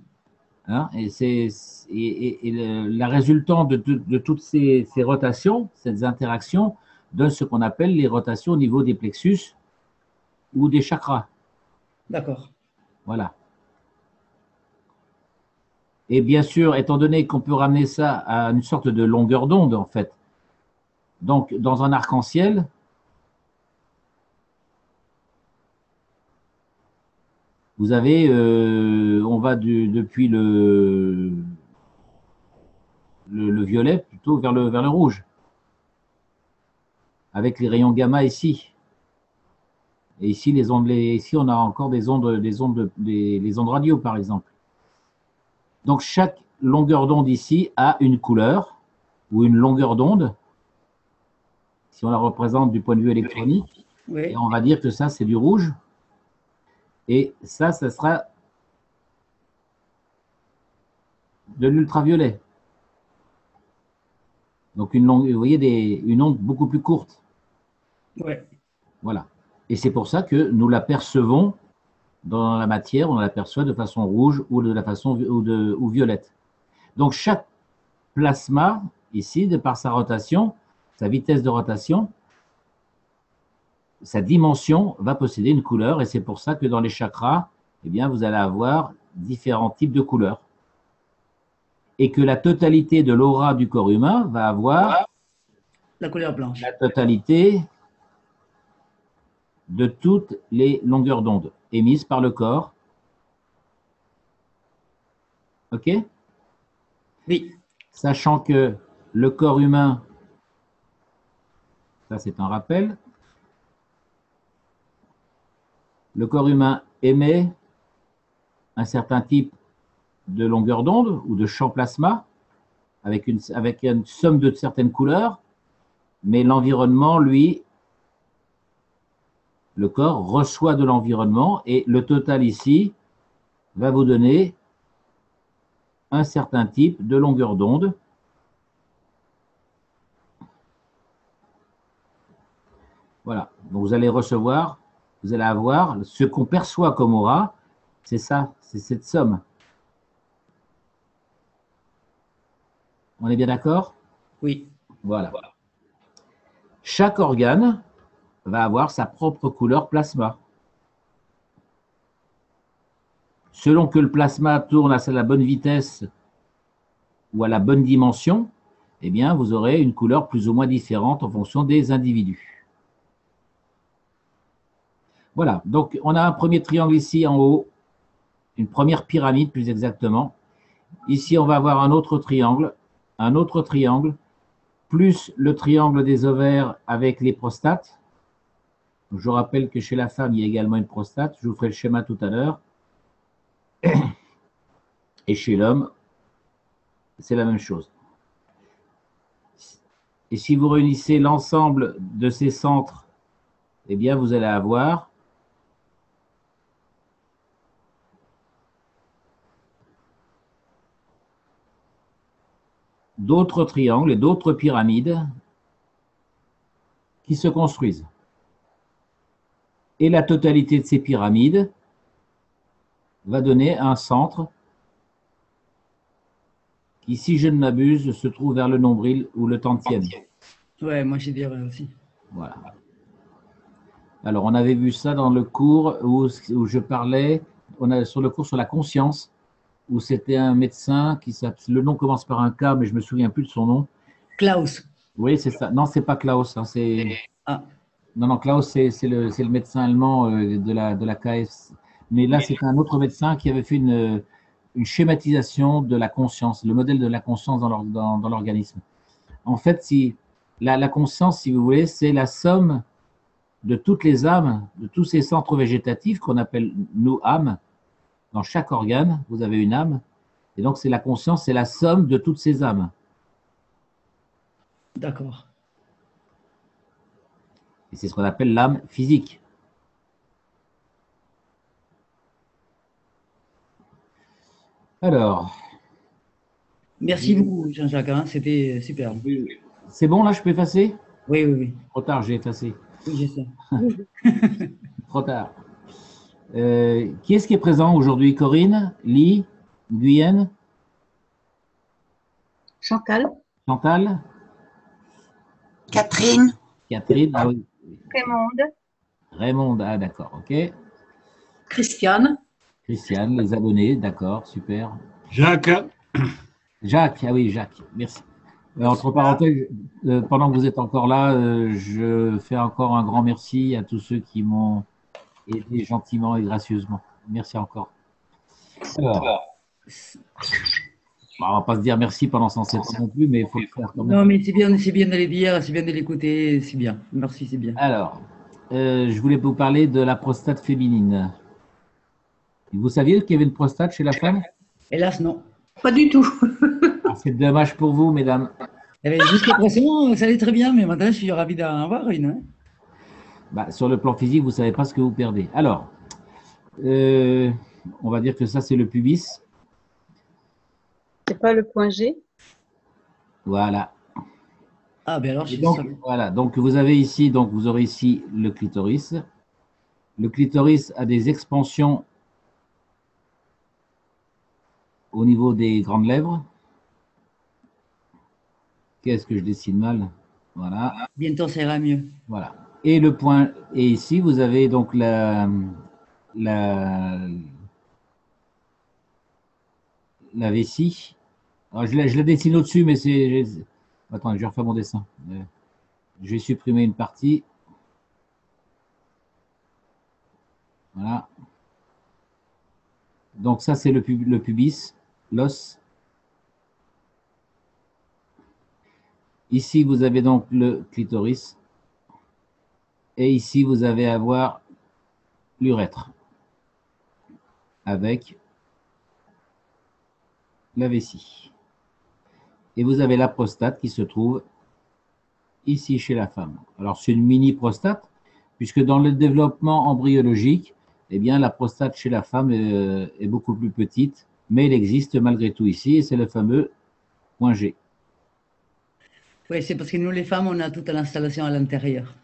Hein, la résultante de toutes ces rotations, ces interactions, donne ce qu'on appelle les rotations au niveau des plexus ou des chakras. D'accord. Voilà. Et bien sûr, étant donné qu'on peut ramener ça à une sorte de longueur d'onde, en fait. Donc, dans un arc-en-ciel, vous avez, on va depuis le violet plutôt vers le rouge, avec les rayons gamma ici. Et ici, ici on a encore les ondes radio, par exemple. Donc, chaque longueur d'onde ici a une couleur ou une longueur d'onde, si on la représente du point de vue électronique. Oui. Et on va dire que ça, c'est du rouge. Et ça sera de l'ultraviolet. Donc, vous voyez, une onde beaucoup plus courte. Ouais. Voilà. Et c'est pour ça que nous l'apercevons dans la matière, on l'aperçoit de façon rouge ou de la façon ou violette. Donc, chaque plasma, ici, de par sa rotation, sa vitesse de rotation, sa dimension va posséder une couleur. Et c'est pour ça que dans les chakras, eh bien, vous allez avoir différents types de couleurs. Et que la totalité de l'aura du corps humain va avoir la couleur blanche. La totalité de toutes les longueurs d'onde émises par le corps. OK? Oui. Sachant que le corps humain, ça c'est un rappel, le corps humain émet un certain type de longueur d'onde ou de champ plasma avec une somme de certaines couleurs, mais l'environnement, lui, le corps reçoit de l'environnement et le total ici va vous donner un certain type de longueur d'onde. Voilà, donc vous allez recevoir, vous allez avoir ce qu'on perçoit comme aura, c'est ça, c'est cette somme. On est bien d'accord? Oui. Voilà. Chaque organe va avoir sa propre couleur plasma. Selon que le plasma tourne à la bonne vitesse ou à la bonne dimension, eh bien, vous aurez une couleur plus ou moins différente en fonction des individus. Voilà, donc on a un premier triangle ici en haut, une première pyramide plus exactement. Ici, on va avoir un autre triangle, plus le triangle des ovaires avec les prostates. Je rappelle que chez la femme, il y a également une prostate. Je vous ferai le schéma tout à l'heure. Et chez l'homme, c'est la même chose. Et si vous réunissez l'ensemble de ces centres, eh bien, vous allez avoir d'autres triangles et d'autres pyramides qui se construisent. Et la totalité de ces pyramides va donner un centre qui, si je ne m'abuse, se trouve vers le nombril ou le tantième. Ouais, moi je dirais aussi. Voilà. Alors, on avait vu ça dans le cours où je parlais, sur le cours sur la conscience, où c'était un médecin qui s'appelle, le nom commence par un K, mais je me souviens plus de son nom. Klaus. Oui, c'est ça. Non, c'est pas Klaus. Hein, c'est... Ah. Non, Klaus, c'est le médecin allemand de la KF. Mais là, c'est un autre médecin qui avait fait une schématisation de la conscience, le modèle de la conscience dans l'organisme. En fait, la conscience, si vous voulez, c'est la somme de toutes les âmes, de tous ces centres végétatifs qu'on appelle nous âmes. Dans chaque organe, vous avez une âme. Et donc, c'est la conscience, c'est la somme de toutes ces âmes. D'accord. Et c'est ce qu'on appelle l'âme physique. Alors, Merci beaucoup, Jean-Jacques, hein, c'était super. c'est bon là, je peux effacer? Oui, oui, oui. Trop tard, j'ai effacé. Oui, je sais. Trop tard. Qui est-ce qui est présent aujourd'hui? Corinne, Lee, Guyenne, Chantal, Chantal, Catherine, Catherine, ah oui, Raymonde, Raymond, ah d'accord, ok. Christiane. Christiane, les abonnés, d'accord, super. Jacques, Jacques, ah oui, Jacques, merci. Entre parenthèses, pendant que vous êtes encore là, je fais encore un grand merci à tous ceux qui m'ont aidé gentiment et gracieusement. Merci encore. Alors, on va pas se dire merci pendant 107 ans non plus, mais il faut le faire quand même. Non, mais c'est bien de les dire, c'est bien de l'écouter, c'est bien. Merci, c'est bien. Alors, je voulais vous parler de la prostate féminine. Vous saviez qu'il y avait une prostate chez la femme? Hélas, non. Pas du tout. Ah, c'est dommage pour vous, mesdames. Eh bien, jusqu'à présent, ça allait très bien, mais maintenant, je suis ravi d'en avoir une. Hein. Bah, sur le plan physique, vous ne savez pas ce que vous perdez. Alors, on va dire que ça, c'est le pubis. c'est pas le point G? Voilà. Ah, ben alors, Et je donc, savais. voilà. Donc, vous avez ici, donc, vous aurez ici le clitoris. Le clitoris a des expansions au niveau des grandes lèvres. Qu'est-ce que je dessine mal? Voilà. Bientôt, ça ira mieux. Voilà. Et le point, et ici, vous avez donc la vessie. Alors, je la dessine au-dessus, mais c'est. Attends, je vais refaire mon dessin. Je vais supprimer une partie. Voilà. Donc, ça, c'est le pubis, l'os. Ici, vous avez donc le clitoris. Et ici, vous avez à voir l'urètre avec la vessie. Et vous avez la prostate qui se trouve ici chez la femme. Alors, c'est une mini-prostate, puisque dans le développement embryologique, eh bien, la prostate chez la femme est beaucoup plus petite, mais elle existe malgré tout ici, et c'est le fameux point G. Oui, c'est parce que nous, les femmes, on a toute l'installation à l'intérieur.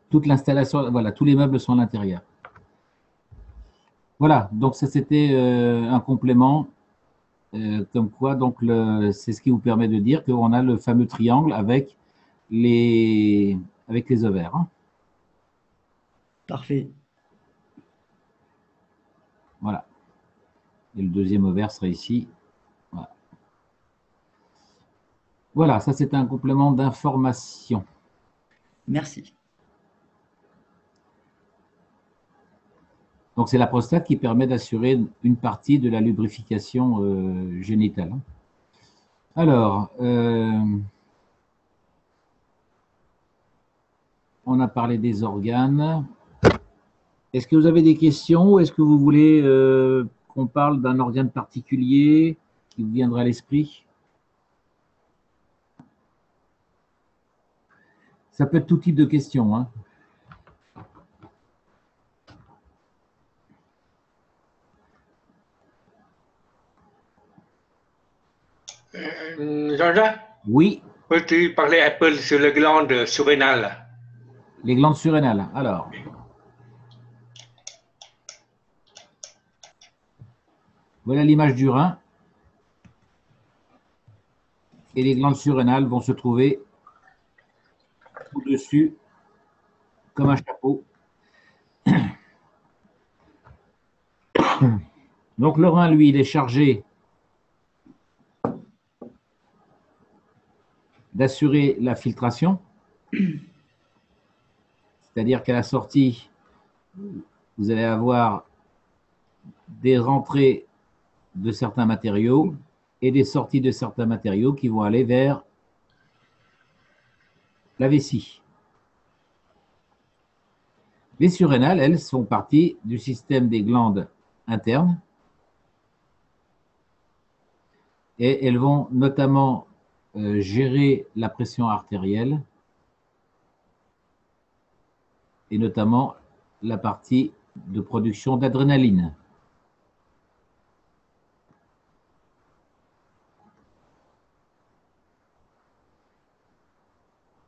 Toute l'installation, voilà, tous les meubles sont à l'intérieur. Voilà, donc ça c'était un complément, comme quoi, donc c'est ce qui vous permet de dire qu'on a le fameux triangle avec les ovaires. Hein. Parfait. Voilà. Et le deuxième ovaire sera ici. Voilà, voilà, ça c'est un complément d'information. Merci. Donc c'est la prostate qui permet d'assurer une partie de la lubrification génitale. Alors, on a parlé des organes. Est-ce que vous avez des questions ou est-ce que vous voulez qu'on parle d'un organe particulier qui vous viendra à l'esprit? Ça peut être tout type de questions. Hein. Jean-Jacques, Oui, peux-tu parler un peu sur les glandes surrénales? les glandes surrénales. Alors, voilà l'image du rein. Et les glandes surrénales vont se trouver au-dessus, comme un chapeau. Donc le rein, lui, il est chargé d'assurer la filtration. C'est-à-dire qu'à la sortie, vous allez avoir des rentrées de certains matériaux et des sorties de certains matériaux qui vont aller vers la vessie. Les surrénales, elles, font partie du système des glandes internes et elles vont notamment gérer la pression artérielle et notamment la partie de production d'adrénaline.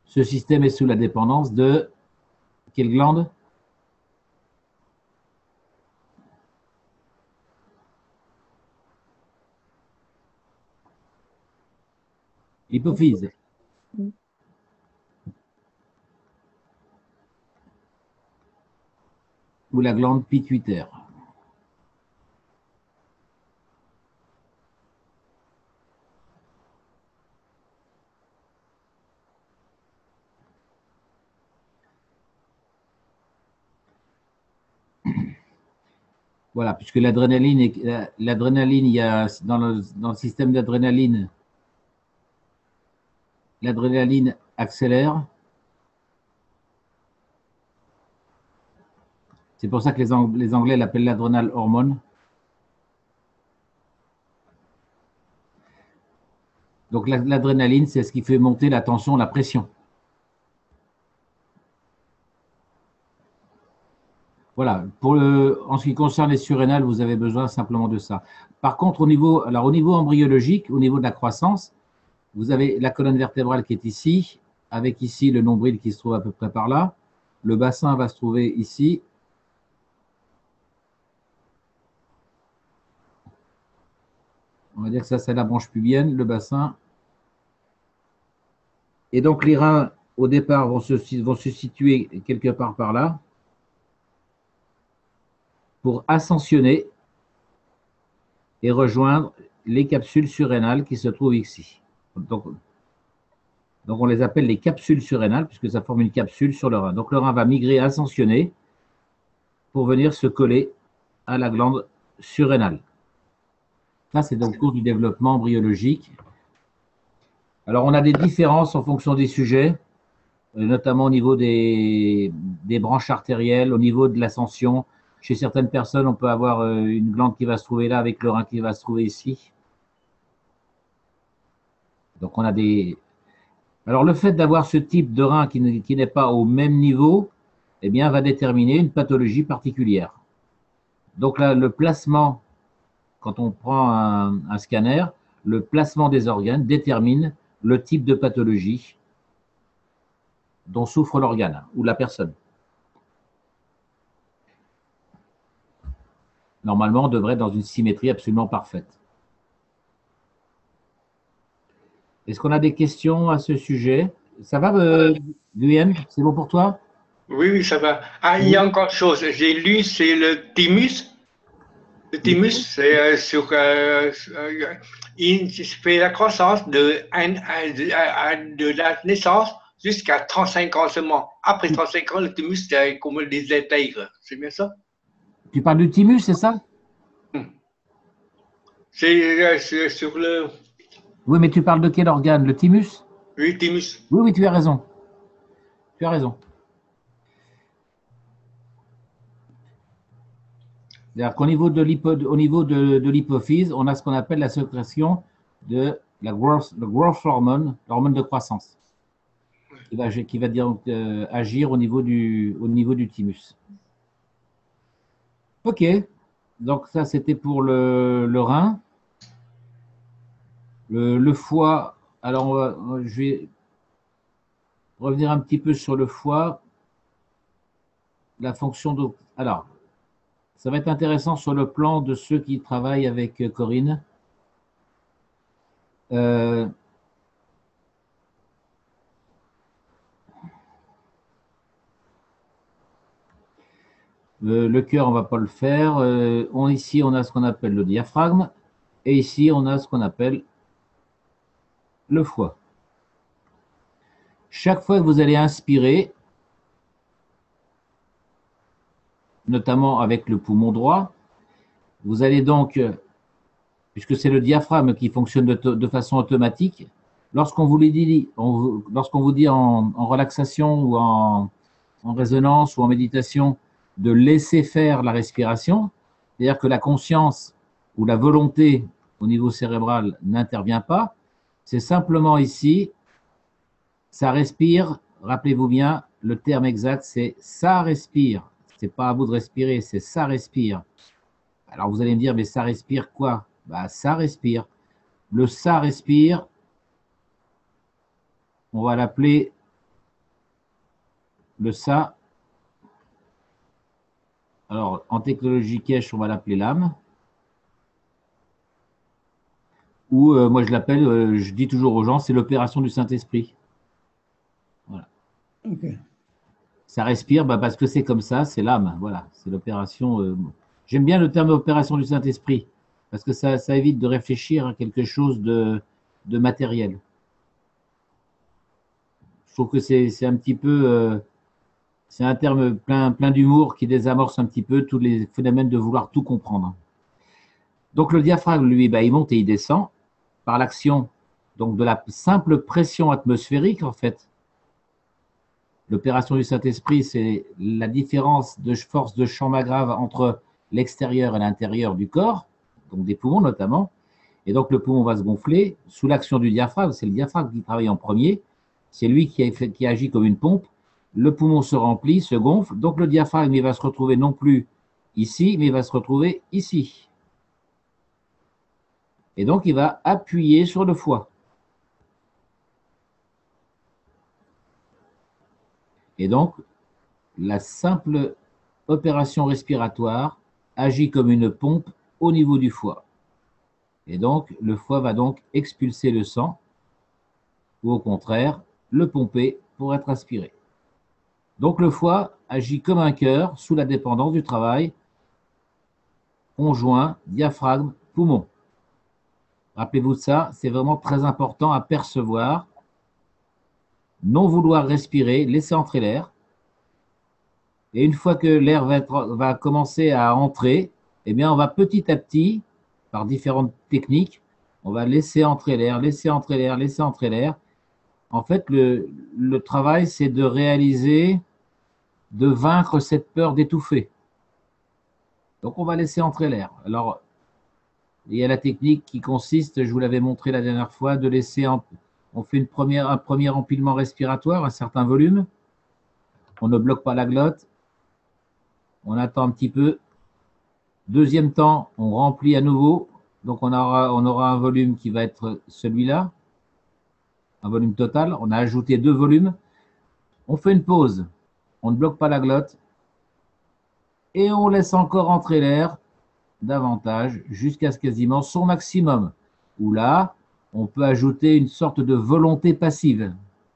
Ce système est sous la dépendance de quelle glande? Hypophyse. Ou la glande pituitaire. Voilà, puisque l'adrénaline, il y a dans le système d'adrénaline, l'adrénaline accélère. C'est pour ça que les Anglais l'appellent l'adrénal hormone. Donc l'adrénaline, c'est ce qui fait monter la tension, la pression. Voilà, en ce qui concerne les surrénales, vous avez besoin simplement de ça. Par contre, au niveau embryologique, au niveau de la croissance, vous avez la colonne vertébrale qui est ici, avec ici le nombril qui se trouve à peu près par là. Le bassin va se trouver ici. On va dire que ça, c'est la branche pubienne, le bassin. Et donc, les reins, au départ, vont se situer quelque part par là pour ascensionner et rejoindre les capsules surrénales qui se trouvent ici. Donc, on les appelle les capsules surrénales puisque ça forme une capsule sur le rein. Donc, le rein va migrer, ascensionner pour venir se coller à la glande surrénale. Ça, c'est donc au cours du développement embryologique. Alors, on a des différences en fonction des sujets, notamment au niveau des branches artérielles, au niveau de l'ascension. Chez certaines personnes, on peut avoir une glande qui va se trouver là avec le rein qui va se trouver ici. Donc, on a des... Alors, le fait d'avoir ce type de rein qui n'est pas au même niveau, eh bien, va déterminer une pathologie particulière. Donc, là, le placement, quand on prend un scanner, le placement des organes détermine le type de pathologie dont souffre l'organe ou la personne. Normalement, on devrait être dans une symétrie absolument parfaite. Est-ce qu'on a des questions à ce sujet? Ça va, Guyenne? C'est bon pour toi? Oui, oui, ça va. Ah, il y a encore une chose. J'ai lu, c'est le thymus. Le thymus, c'est il fait la croissance de la naissance jusqu'à 35 ans seulement. Après 35 ans, le thymus, c'est comme des intègres. C'est bien ça? Tu parles du thymus, c'est ça? C'est sur le... Oui, mais tu parles de quel organe? Le thymus? Oui, le thymus. Oui, oui, tu as raison. Tu as raison. C'est-à-dire qu'au niveau de l'hypophyse, on a ce qu'on appelle la sécrétion de le growth hormone, l'hormone de croissance, qui va dire, agir au niveau du thymus. Ok, donc ça c'était pour le rein. Le foie, alors je vais revenir un petit peu sur le foie. La fonction de... Alors, ça va être intéressant sur le plan de ceux qui travaillent avec Corinne. Le cœur, on ne va pas le faire. Ici, on a ce qu'on appelle le diaphragme. Et ici, on a ce qu'on appelle le foie. Chaque fois que vous allez inspirer, notamment avec le poumon droit, vous allez donc, puisque c'est le diaphragme qui fonctionne de façon automatique, lorsqu'on vous dit en relaxation ou en résonance ou en méditation de laisser faire la respiration, c'est-à-dire que la conscience ou la volonté au niveau cérébral n'intervient pas, c'est simplement ici, ça respire, rappelez-vous bien, le terme exact c'est ça respire. C'est pas à vous de respirer, c'est ça respire. Alors vous allez me dire, mais ça respire quoi? Bah, ça respire. Le ça respire, on va l'appeler le ça, alors en technologie cache, on va l'appeler l'âme. Ou moi je l'appelle, je dis toujours aux gens, c'est l'opération du Saint-Esprit. Voilà. Ok. Ça respire parce que c'est comme ça, c'est l'âme. Voilà, c'est l'opération. J'aime bien le terme opération du Saint-Esprit parce que ça évite de réfléchir à quelque chose de matériel. Je trouve que c'est un petit peu, c'est un terme plein d'humour qui désamorce un petit peu tous les phénomènes de vouloir tout comprendre. Donc le diaphragme, lui, il monte et il descend par l'action donc de la simple pression atmosphérique en fait. L'opération du Saint-Esprit, c'est la différence de force de champ maghrave entre l'extérieur et l'intérieur du corps, donc des poumons notamment. Et donc le poumon va se gonfler sous l'action du diaphragme. C'est le diaphragme qui travaille en premier. C'est lui qui agit comme une pompe. Le poumon se remplit, se gonfle. Donc le diaphragme, il va se retrouver non plus ici, mais il va se retrouver ici. Et donc il va appuyer sur le foie. Et donc, la simple opération respiratoire agit comme une pompe au niveau du foie. Et donc, le foie va donc expulser le sang, ou au contraire, le pomper pour être aspiré. Donc, le foie agit comme un cœur sous la dépendance du travail conjoint, diaphragme, poumon. Rappelez-vous de ça, c'est vraiment très important à percevoir. Non vouloir respirer, laisser entrer l'air. Et une fois que l'air va commencer à entrer, eh bien, on va petit à petit, par différentes techniques, on va laisser entrer l'air, laisser entrer l'air, laisser entrer l'air. En fait, le travail, c'est de réaliser, de vaincre cette peur d'étouffer. Donc, on va laisser entrer l'air. Alors, il y a la technique qui consiste, je vous l'avais montré la dernière fois, de laisser on fait un premier empilement respiratoire, un certain volume. On ne bloque pas la glotte. On attend un petit peu. Deuxième temps, on remplit à nouveau. Donc, on aura un volume qui va être celui-là, un volume total. On a ajouté 2 volumes. On fait une pause. On ne bloque pas la glotte. Et on laisse encore entrer l'air davantage jusqu'à ce quasiment son maximum. Où là, on peut ajouter une sorte de volonté passive.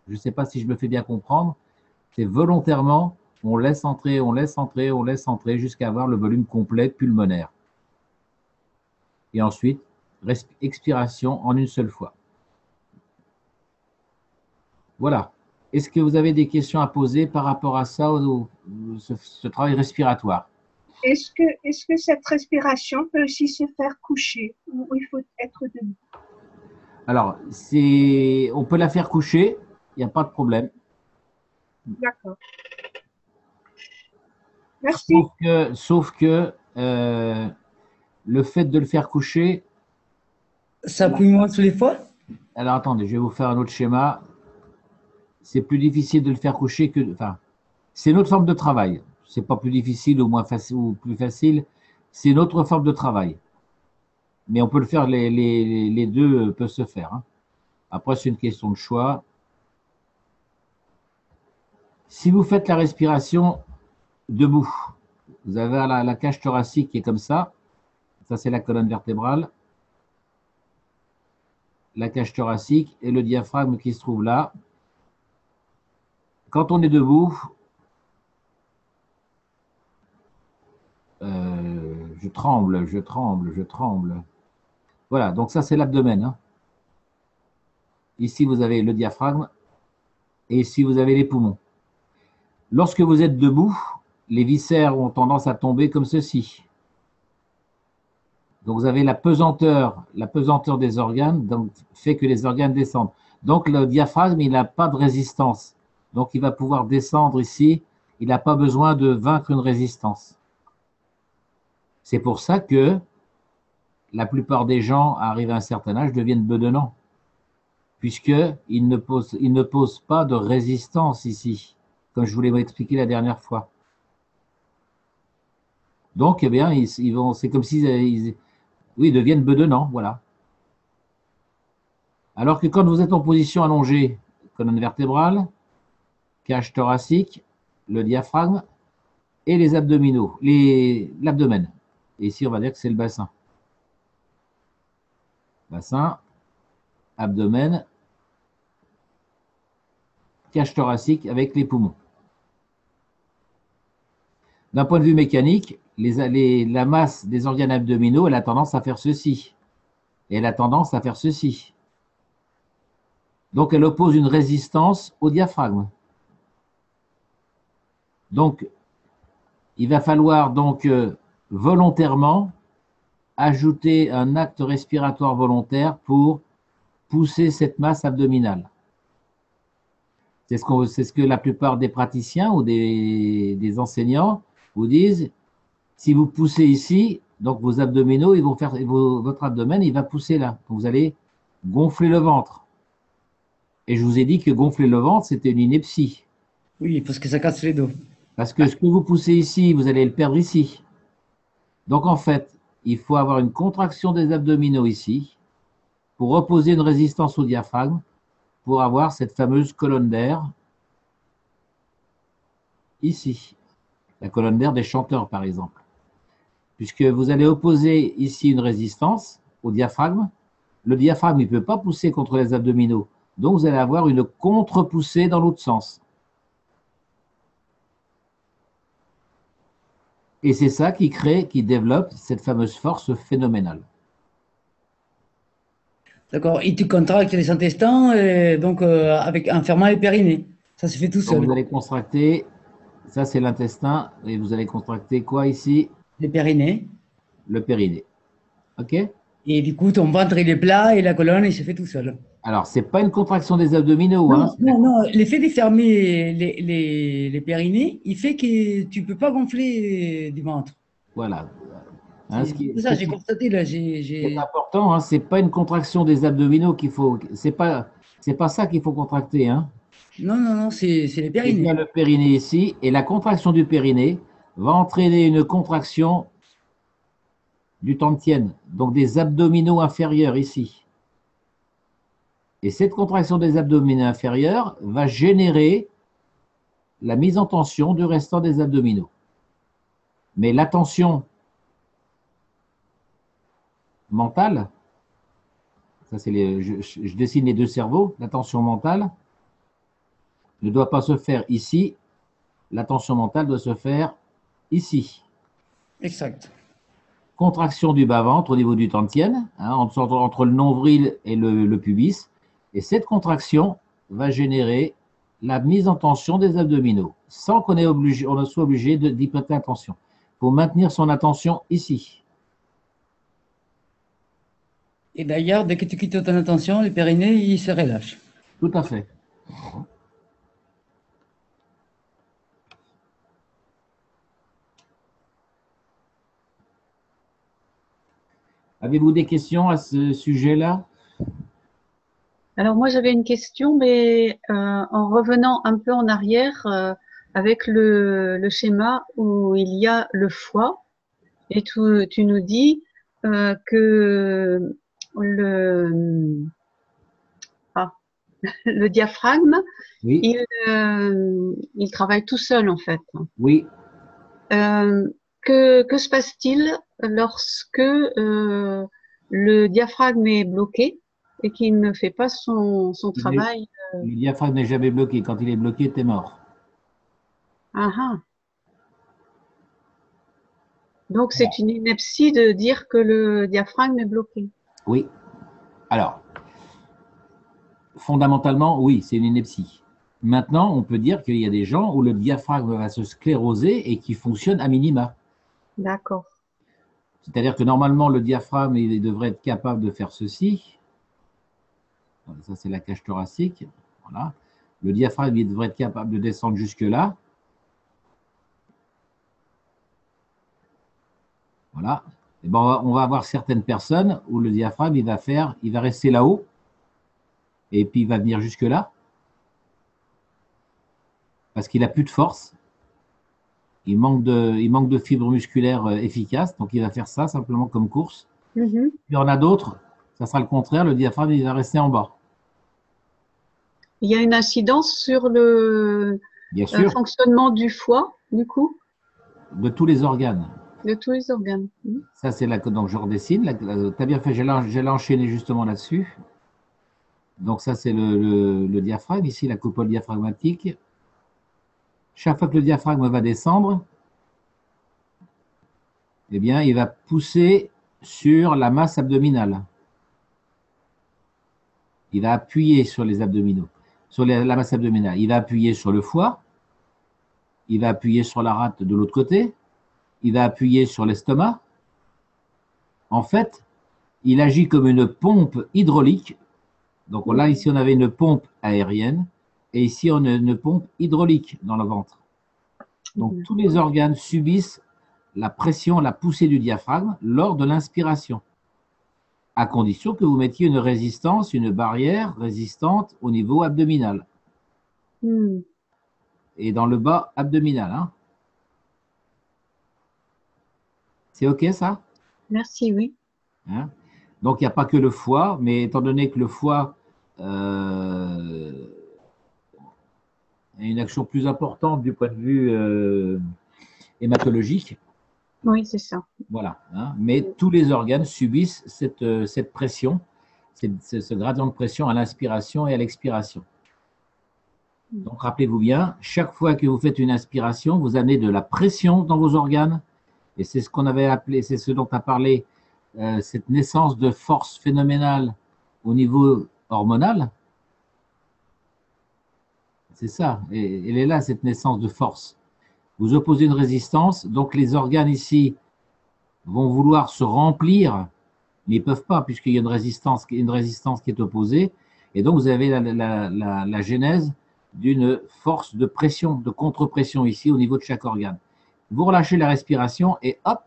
Je ne sais pas si je me fais bien comprendre. C'est volontairement, on laisse entrer, on laisse entrer, on laisse entrer jusqu'à avoir le volume complet pulmonaire. Et ensuite, expiration en une seule fois. Voilà. Est-ce que vous avez des questions à poser par rapport à ça, ce travail respiratoire? Est-ce que cette respiration peut aussi se faire coucher ou il faut être debout? Alors, on peut la faire coucher, il n'y a pas de problème. D'accord. Merci. Sauf que le fait de le faire coucher… Ça appuie moins sur les fois? Alors, attendez, je vais vous faire un autre schéma. C'est plus difficile de le faire coucher que… Enfin, c'est une autre forme de travail. C'est pas plus difficile ou moins facile ou plus facile. C'est une autre forme de travail. Mais on peut le faire, les deux peuvent se faire. Hein. Après, c'est une question de choix. Si vous faites la respiration debout, vous avez la cage thoracique qui est comme ça. Ça, c'est la colonne vertébrale. La cage thoracique et le diaphragme qui se trouve là. Quand on est debout, je tremble, je tremble, je tremble. Voilà, donc ça, c'est l'abdomen. Hein. Ici, vous avez le diaphragme et ici, vous avez les poumons. Lorsque vous êtes debout, les viscères ont tendance à tomber comme ceci. Donc, vous avez la pesanteur des organes, donc fait que les organes descendent. Donc, le diaphragme, il n'a pas de résistance. Donc, il va pouvoir descendre ici. Il n'a pas besoin de vaincre une résistance. C'est pour ça que la plupart des gens, arrivés à un certain âge, deviennent bedonnants, puisqu'ils ne posent pas de résistance ici, comme je vous l'ai expliqué la dernière fois. Donc, eh bien, c'est comme s'ils deviennent bedonnants, voilà. Alors que quand vous êtes en position allongée, colonne vertébrale, cage thoracique, le diaphragme et les abdominaux, l'abdomen. Et ici, on va dire que c'est le bassin. Bassin, abdomen, cage thoracique avec les poumons. D'un point de vue mécanique, la masse des organes abdominaux, elle a tendance à faire ceci. Et elle a tendance à faire ceci. Donc, elle oppose une résistance au diaphragme. Donc, il va falloir donc volontairement ajouter un acte respiratoire volontaire pour pousser cette masse abdominale. C'est ce que la plupart des praticiens ou des enseignants vous disent. Si vous poussez ici, donc vos abdominaux, ils vont faire, votre abdomen, il va pousser là. Vous allez gonfler le ventre. Et je vous ai dit que gonfler le ventre, c'était une ineptie. Oui, parce que ça casse les dos. Parce que ce que vous poussez ici, vous allez le perdre ici. Donc en fait, il faut avoir une contraction des abdominaux ici pour opposer une résistance au diaphragme pour avoir cette fameuse colonne d'air ici. La colonne d'air des chanteurs, par exemple. Puisque vous allez opposer ici une résistance au diaphragme. Le diaphragme, il ne peut pas pousser contre les abdominaux. Donc, vous allez avoir une contre-poussée dans l'autre sens. Et c'est ça qui développe cette fameuse force phénoménale. D'accord. Et tu contractes les intestins donc en fermant les périnées. Ça se fait tout seul. Donc, vous allez contracter, ça c'est l'intestin, et vous allez contracter quoi ici? Les périnées. Le périnée. OK? Et du coup, ton ventre, il est plat et la colonne, il se fait tout seul. Alors, ce n'est pas une contraction des abdominaux. Non, Hein. non. L'effet de fermer les périnées, il fait que tu ne peux pas gonfler du ventre. Voilà. Hein, C'est ça, j'ai constaté là. C'est important, hein, ce n'est pas une contraction des abdominaux qu'il faut. C'est pas ça qu'il faut contracter. Hein. Non, c'est les Il périnées. y a le périnée ici, et la contraction du périnée va entraîner une contraction du tantienne, donc des abdominaux inférieurs ici. Et cette contraction des abdominaux inférieurs va générer la mise en tension du restant des abdominaux. Mais la tension mentale, ça c'est je dessine les deux cerveaux, la tension mentale ne doit pas se faire ici, la tension mentale doit se faire ici. Exact. Contraction du bas-ventre au niveau du tantienne, hein, entre le nombril et le pubis. Et cette contraction va générer la mise en tension des abdominaux, sans qu'on on soit obligé d'y prêter attention. Il faut maintenir son attention ici. Et d'ailleurs, dès que tu quittes ton attention, les périnées, ils se relâchent. Tout à fait. Avez-vous des questions à ce sujet-là? Alors moi j'avais une question, mais en revenant un peu en arrière avec le schéma où il y a le foie, et tu nous dis que le diaphragme, Oui. il travaille tout seul en fait. Oui. Que se passe-t-il lorsque le diaphragme est bloqué et qu'il ne fait pas son travail? Le diaphragme n'est jamais bloqué. Quand il est bloqué, tu es mort. Donc, c'est une ineptie de dire que le diaphragme est bloqué. Oui. Alors, fondamentalement, oui, c'est une ineptie. Maintenant, on peut dire qu'il y a des gens où le diaphragme va se scléroser et qui fonctionne à minima. D'accord. C'est-à-dire que normalement, le diaphragme, il devrait être capable de faire ceci. Ça, c'est la cage thoracique. Voilà. Le diaphragme, il devrait être capable de descendre jusque-là. Voilà. Et ben, on va avoir certaines personnes où le diaphragme, il va rester là-haut. Et puis, il va venir jusque-là. Parce qu'il n'a plus de force. Il manque de fibres musculaires efficaces. Donc, il va faire ça simplement comme course. Puis, il y en a d'autres, ça sera le contraire. Le diaphragme, il va rester en bas. Il y a une incidence sur Bien sûr, fonctionnement du foie, du coup, de tous les organes. de tous les organes. Ça, c'est là que donc je redessine. Tu as bien fait, j'allais enchaîner justement là-dessus. Donc ça, c'est le diaphragme. Ici, la coupole diaphragmatique. Chaque fois que le diaphragme va descendre, eh bien, il va pousser sur la masse abdominale. Il va appuyer sur les abdominaux, sur la masse abdominale. Il va appuyer sur le foie. Il va appuyer sur la rate de l'autre côté. Il va appuyer sur l'estomac. En fait, il agit comme une pompe hydraulique. Donc là, ici, on avait une pompe aérienne et ici, on a une pompe hydraulique dans le ventre. Donc, tous les organes subissent la pression, la poussée du diaphragme lors de l'inspiration, à condition que vous mettiez une résistance, une barrière résistante au niveau abdominal et dans le bas abdominal. Hein. C'est OK, ça? Merci, oui. Hein? Donc, il n'y a pas que le foie, mais étant donné que le foie a une action plus importante du point de vue hématologique. Oui, c'est ça. Voilà. Hein? Mais tous les organes subissent cette pression, ce gradient de pression à l'inspiration et à l'expiration. Donc, rappelez-vous bien, chaque fois que vous faites une inspiration, vous amenez de la pression dans vos organes. Et c'est ce qu'on avait appelé, c'est ce dont a parlé cette naissance de force phénoménale au niveau hormonal. C'est ça. Et elle est là, cette naissance de force. Vous opposez une résistance, donc les organes ici vont vouloir se remplir, mais ils ne peuvent pas, puisqu'il y a une résistance qui est opposée. Et donc, vous avez la genèse d'une force de pression, de contre-pression ici au niveau de chaque organe. Vous relâchez la respiration et hop,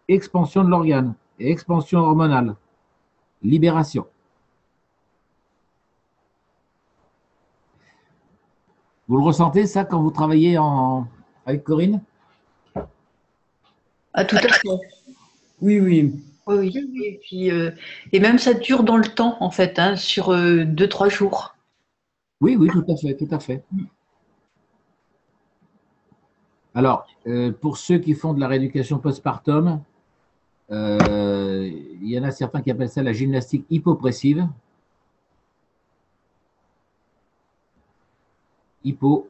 expansion de l'organe et expansion hormonale. Libération. Vous le ressentez, ça, quand vous travaillez avec Corinne? Ah, tout à fait. Oui, oui. Oui, oui. Et puis, et même ça dure dans le temps, en fait, hein, sur 2-3 jours. Oui, oui, tout à fait, tout à fait. Alors, pour ceux qui font de la rééducation postpartum, il y en a certains qui appellent ça la gymnastique hypopressive. Hypo.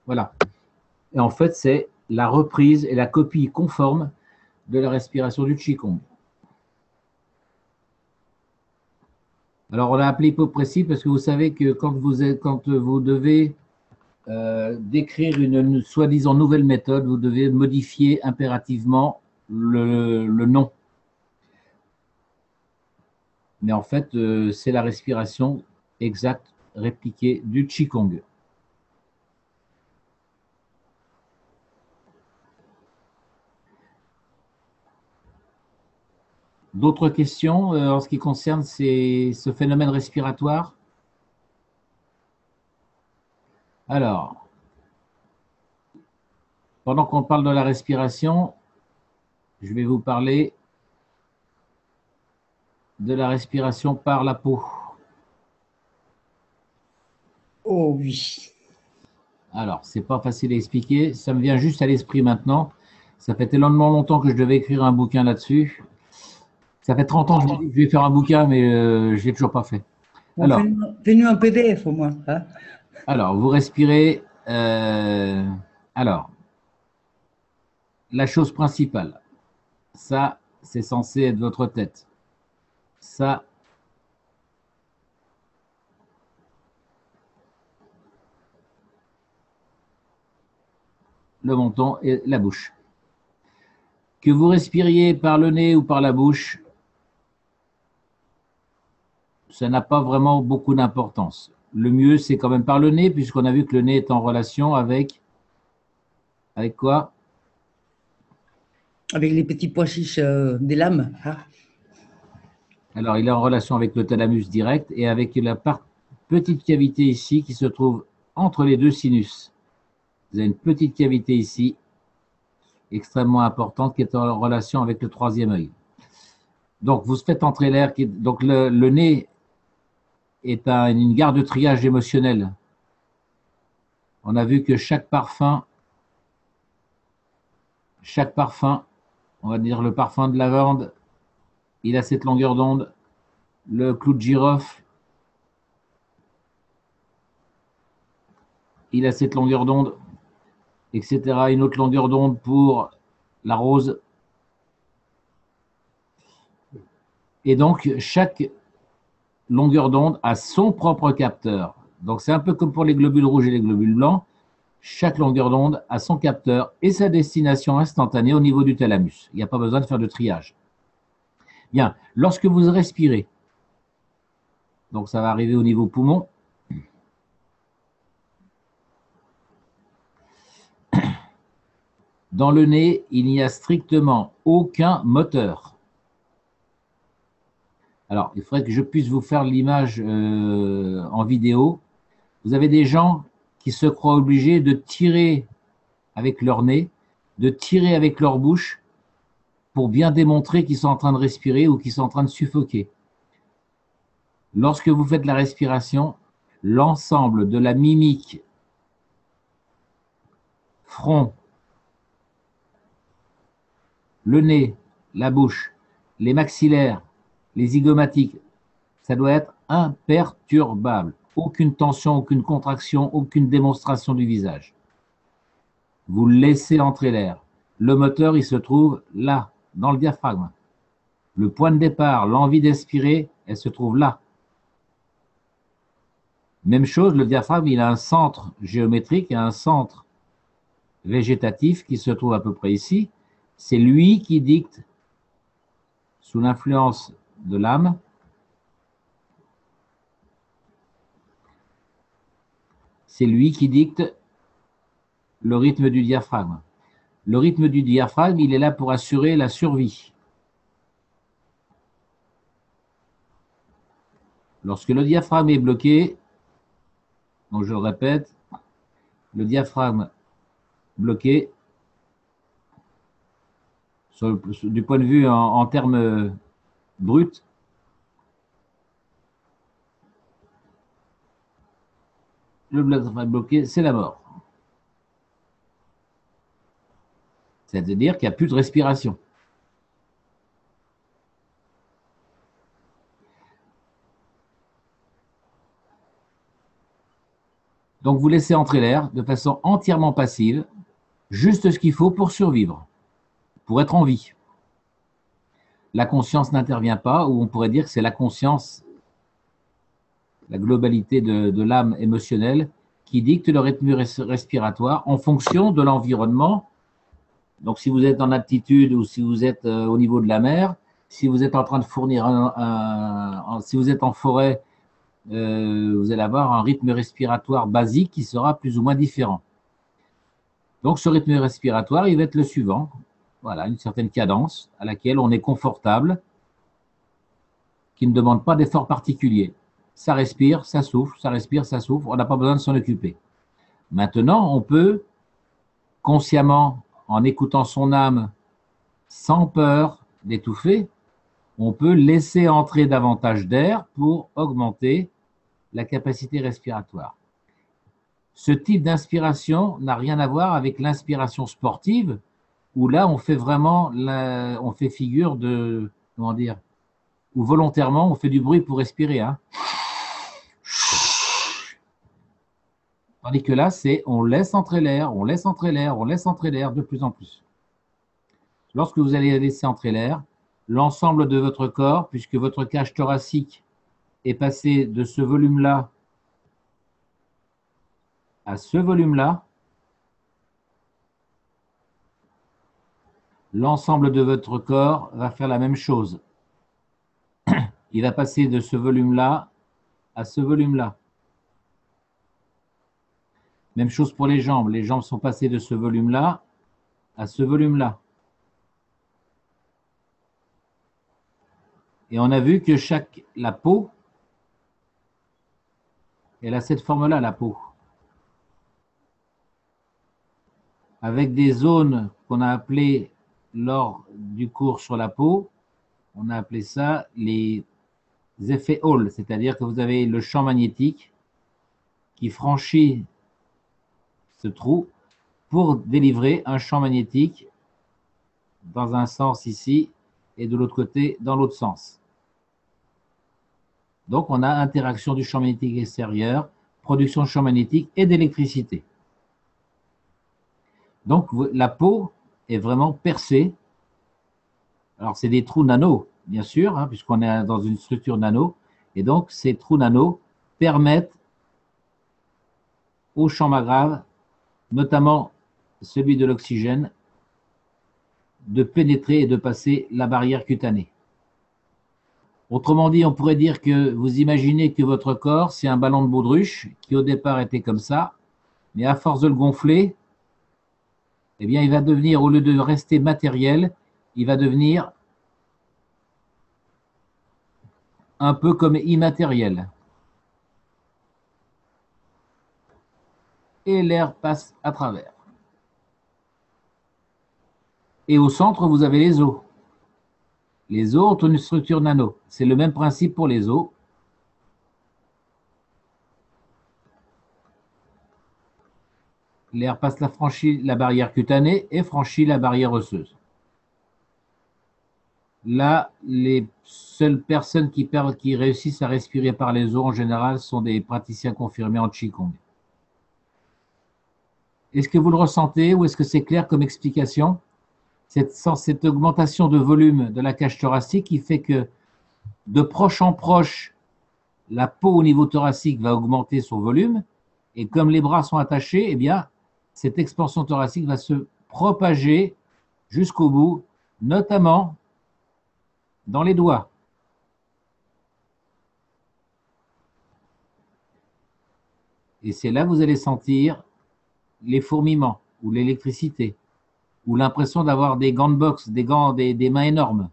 Voilà. Et en fait, c'est la reprise et la copie conforme de la respiration du Qigong. Alors, on l'a appelé hypopressive parce que vous savez que quand vous devez décrire une soi-disant nouvelle méthode, vous devez modifier impérativement le nom. Mais en fait, c'est la respiration exacte répliquée du Qigong. D'autres questions en ce qui concerne ce phénomène respiratoire? Alors, pendant qu'on parle de la respiration, je vais vous parler de la respiration par la peau. Oh oui. Alors, c'est pas facile à expliquer, ça me vient juste à l'esprit maintenant. Ça fait tellement longtemps que je devais écrire un bouquin là-dessus. Ça fait 30 ans que je me dis que je vais faire un bouquin, mais je ne l'ai toujours pas fait. Bon, Alors, fais-nous un PDF au moins. Hein. Alors, vous respirez. Alors, la chose principale, ça, c'est censé être votre tête. Ça, le menton et la bouche. Que vous respiriez par le nez ou par la bouche, ça n'a pas vraiment beaucoup d'importance. Le mieux, c'est quand même par le nez, puisqu'on a vu que le nez est en relation avec quoi? Avec les petits pois chiches des lames. Hein. Alors, il est en relation avec le thalamus direct et avec la petite cavité ici qui se trouve entre les deux sinus. Vous avez une petite cavité ici, extrêmement importante, qui est en relation avec le troisième œil. Donc, vous faites entrer l'air. Donc, le nez est une gare de triage émotionnel. On a vu que chaque parfum, on va dire le parfum de lavande, il a cette longueur d'onde. Le clou de girofle, il a cette longueur d'onde, etc. Une autre longueur d'onde pour la rose. Et donc, chaque longueur d'onde a son propre capteur. Donc, c'est un peu comme pour les globules rouges et les globules blancs. Chaque longueur d'onde a son capteur et sa destination instantanée au niveau du thalamus. Il n'y a pas besoin de faire de triage. Bien, lorsque vous respirez, donc ça va arriver au niveau poumon, dans le nez, il n'y a strictement aucun moteur. Alors, il faudrait que je puisse vous faire l'image en vidéo. Vous avez des gens qui se croient obligés de tirer avec leur nez, de tirer avec leur bouche pour bien démontrer qu'ils sont en train de respirer ou qu'ils sont en train de suffoquer. Lorsque vous faites la respiration, l'ensemble de la mimique, front, le nez, la bouche, les maxillaires, les zygomatiques, ça doit être imperturbable. Aucune tension, aucune contraction, aucune démonstration du visage. Vous laissez entrer l'air. Le moteur, il se trouve là, dans le diaphragme. Le point de départ, l'envie d'expirer, elle se trouve là. Même chose, le diaphragme, il a un centre géométrique et un centre végétatif qui se trouve à peu près ici. C'est lui qui dicte, sous l'influence de l'âme, c'est lui qui dicte le rythme du diaphragme. Le rythme du diaphragme, il est là pour assurer la survie. Lorsque le diaphragme est bloqué, donc je le répète, le diaphragme bloqué, du point de vue en termes bruts, le diaphragme bloqué, c'est la mort. C'est-à-dire qu'il n'y a plus de respiration. Donc, vous laissez entrer l'air de façon entièrement passive, juste ce qu'il faut pour survivre, pour être en vie. La conscience n'intervient pas, ou on pourrait dire que c'est la conscience, la globalité de l'âme émotionnelle, qui dicte le rythme respiratoire en fonction de l'environnement. Donc, si vous êtes en altitude ou si vous êtes au niveau de la mer, si vous êtes en train de fournir si vous êtes en forêt, vous allez avoir un rythme respiratoire basique qui sera plus ou moins différent. Donc, ce rythme respiratoire, il va être le suivant. Voilà, une certaine cadence à laquelle on est confortable, qui ne demande pas d'effort particulier. Ça respire, ça souffle, ça respire, ça souffle. On n'a pas besoin de s'en occuper. Maintenant, on peut consciemment, en écoutant son âme, sans peur d'étouffer, on peut laisser entrer davantage d'air pour augmenter la capacité respiratoire. Ce type d'inspiration n'a rien à voir avec l'inspiration sportive, où là, on fait vraiment, on fait figure de, comment dire, où volontairement, on fait du bruit pour respirer. Hein. Tandis que là, c'est on laisse entrer l'air, on laisse entrer l'air, on laisse entrer l'air de plus en plus. Lorsque vous allez laisser entrer l'air, l'ensemble de votre corps, puisque votre cage thoracique est passé de ce volume-là à ce volume-là, l'ensemble de votre corps va faire la même chose. Il va passer de ce volume-là à ce volume-là. Même chose pour les jambes. Les jambes sont passées de ce volume-là à ce volume-là. Et on a vu que la peau, elle a cette forme-là, la peau. Avec des zones qu'on a appelées lors du cours sur la peau, on a appelé ça les effets Hall, c'est-à-dire que vous avez le champ magnétique qui franchit ce trou pour délivrer un champ magnétique dans un sens ici et de l'autre côté dans l'autre sens. Donc, on a interaction du champ magnétique extérieur, production de champ magnétique et d'électricité. Donc, la peau est vraiment percée. Alors, c'est des trous nano, bien sûr, hein, puisqu'on est dans une structure nano. Et donc, ces trous nano permettent au champ magrave, notamment celui de l'oxygène, de pénétrer et de passer la barrière cutanée. Autrement dit, on pourrait dire que vous imaginez que votre corps, c'est un ballon de baudruche qui au départ était comme ça, mais à force de le gonfler, eh bien, il va devenir, au lieu de rester matériel, il va devenir un peu comme immatériel. Et l'air passe à travers. Et au centre, vous avez les os. Les os ont une structure nano. C'est le même principe pour les os. L'air passe franchit la barrière cutanée et franchit la barrière osseuse. Là, les seules personnes qui réussissent à respirer par les os, en général, sont des praticiens confirmés en Qigong. Est-ce que vous le ressentez ou est-ce que c'est clair comme explication ? Cette augmentation de volume de la cage thoracique qui fait que de proche en proche, la peau au niveau thoracique va augmenter son volume et comme les bras sont attachés, eh bien, cette expansion thoracique va se propager jusqu'au bout, notamment dans les doigts. Et c'est là que vous allez sentir les fourmillements ou l'électricité ou l'impression d'avoir des gants de boxe, des mains énormes.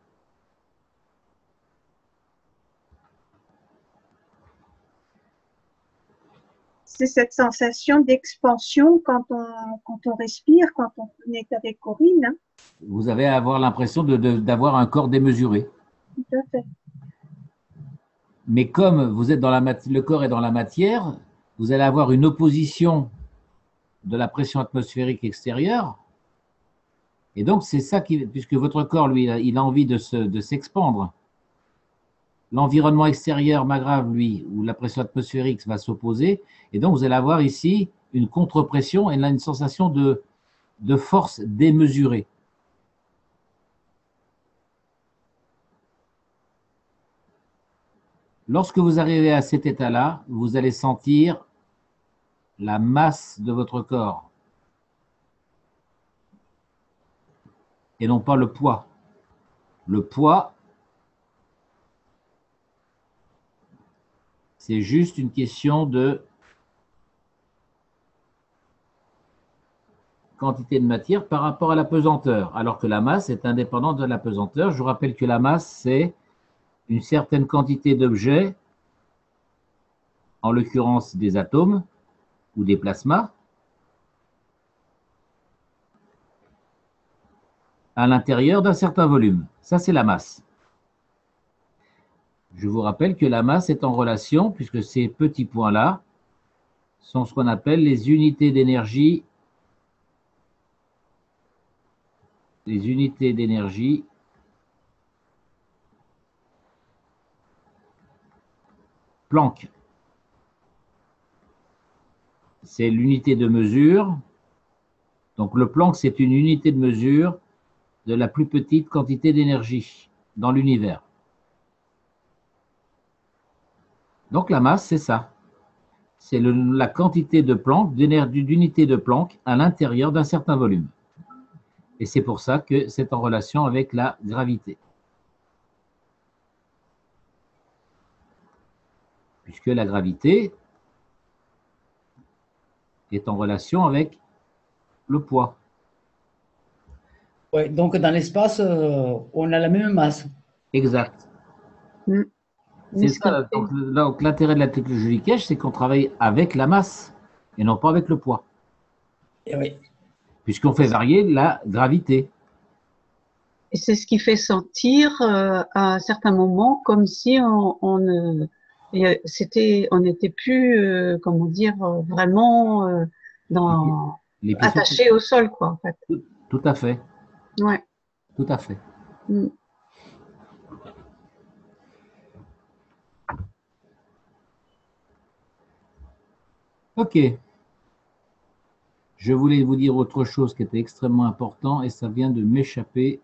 C'est cette sensation d'expansion quand on respire, quand on est avec Corinne. Hein. Vous allez avoir l'impression d'avoir un corps démesuré. Tout à fait. Mais comme vous êtes le corps est dans la matière, vous allez avoir une opposition de la pression atmosphérique extérieure. Et donc, c'est ça puisque votre corps, lui, il a envie de s'expandre. L'environnement extérieur magrave, lui, où la pression atmosphérique va s'opposer. Et donc, vous allez avoir ici une contre-pression et là, une sensation de force démesurée. Lorsque vous arrivez à cet état-là, vous allez sentir la masse de votre corps et non pas le poids. Le poids, c'est juste une question de quantité de matière par rapport à la pesanteur, alors que la masse est indépendante de la pesanteur. Je vous rappelle que la masse, c'est une certaine quantité d'objets, en l'occurrence des atomes ou des plasmas, à l'intérieur d'un certain volume. Ça, c'est la masse. Je vous rappelle que la masse est en relation, puisque ces petits points-là sont ce qu'on appelle les unités d'énergie. Les unités d'énergie Planck. C'est l'unité de mesure. Donc le Planck, c'est une unité de mesure de la plus petite quantité d'énergie dans l'univers. Donc la masse, c'est ça. C'est la quantité de Planck, d'unité de Planck à l'intérieur d'un certain volume. Et c'est pour ça que c'est en relation avec la gravité. Puisque la gravité est en relation avec le poids. Ouais, donc dans l'espace, on a la même masse. Exact. Mm. C'est Mais ce qui ça. fait- Donc, l'intérêt de la technologie cache, c'est qu'on travaille avec la masse et non pas avec le poids, Et oui. puisqu'on fait varier la gravité. Et c'est ce qui fait sentir à certains moments comme si on n'était plus, comment dire, vraiment Les pieds sur attaché au sol, quoi, en fait. tout à fait, Ouais. tout à fait. Mm. Ok. Je voulais vous dire autre chose qui était extrêmement important et ça vient de m'échapper.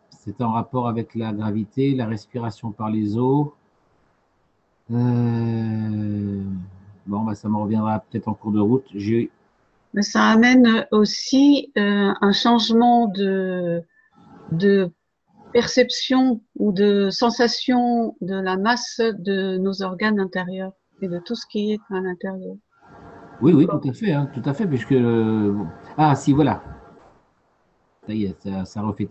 C'est en rapport avec la gravité, la respiration par les os. Bon, bah, ça me reviendra peut-être en cours de route. Mais ça amène aussi un changement de perception ou de sensation de la masse de nos organes intérieurs et de tout ce qui est à l'intérieur. Oui, oui, tout à fait, puisque bon. Ah, si, voilà. Ça y est, ça refait.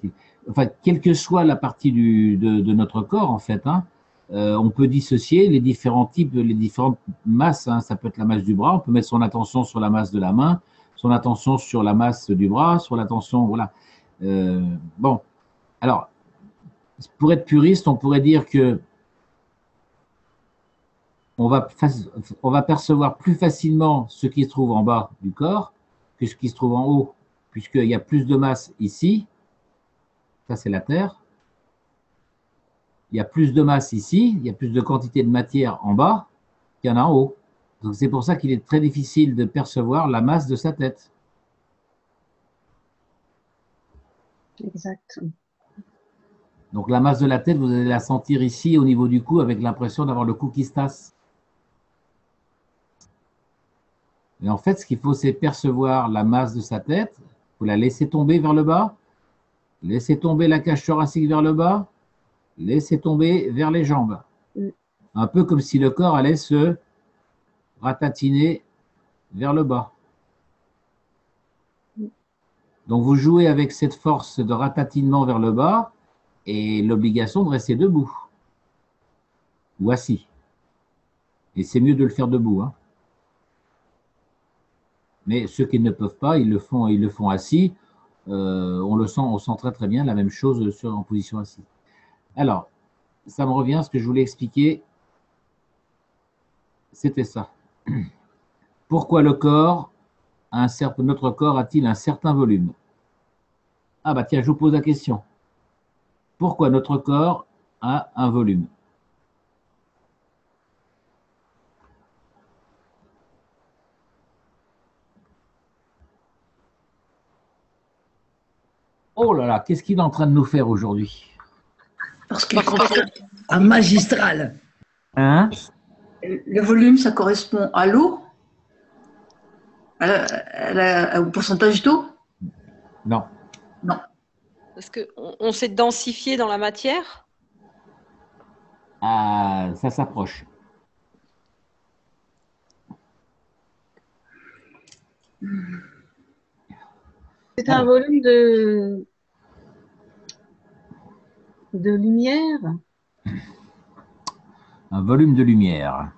Enfin, quelle que soit la partie de notre corps, en fait, hein, on peut dissocier les différents types, les différentes masses. Hein. Ça peut être la masse du bras, on peut mettre son attention sur la masse de la main, son attention sur la masse du bras, sur l'attention, voilà. Bon, alors, pour être puriste, on pourrait dire que on va percevoir plus facilement ce qui se trouve en bas du corps que ce qui se trouve en haut, puisqu'il y a plus de masse ici, ça c'est la Terre, il y a plus de masse ici, il y a plus de quantité de matière en bas qu'il y en a en haut. Donc c'est pour ça qu'il est très difficile de percevoir la masse de sa tête. Exact. Donc la masse de la tête, vous allez la sentir ici au niveau du cou avec l'impression d'avoir le cou qui se tasse. Et en fait, ce qu'il faut, c'est percevoir la masse de sa tête. Il faut la laisser tomber vers le bas, laisser tomber la cage thoracique vers le bas, laisser tomber vers les jambes. Un peu comme si le corps allait se ratatiner vers le bas. Donc vous jouez avec cette force de ratatinement vers le bas et l'obligation de rester debout ou assis. Et c'est mieux de le faire debout. Hein. Mais ceux qui ne peuvent pas, ils le font assis. On sent très très bien la même chose en position assise. Alors, ça me revient, ce que je voulais expliquer, c'était ça. Pourquoi notre corps a-t-il un certain volume? Ah bah tiens, je vous pose la question. Pourquoi notre corps a un volume? Oh là là, qu'est-ce qu'il est en train de nous faire aujourd'hui? Parce que Un magistral. Hein? le volume, ça correspond à l'eau, au pourcentage d'eau. Non. Non. Parce qu'on s'est densifié dans la matière. Ah, ça s'approche. C'est un volume de lumière. Un volume de lumière.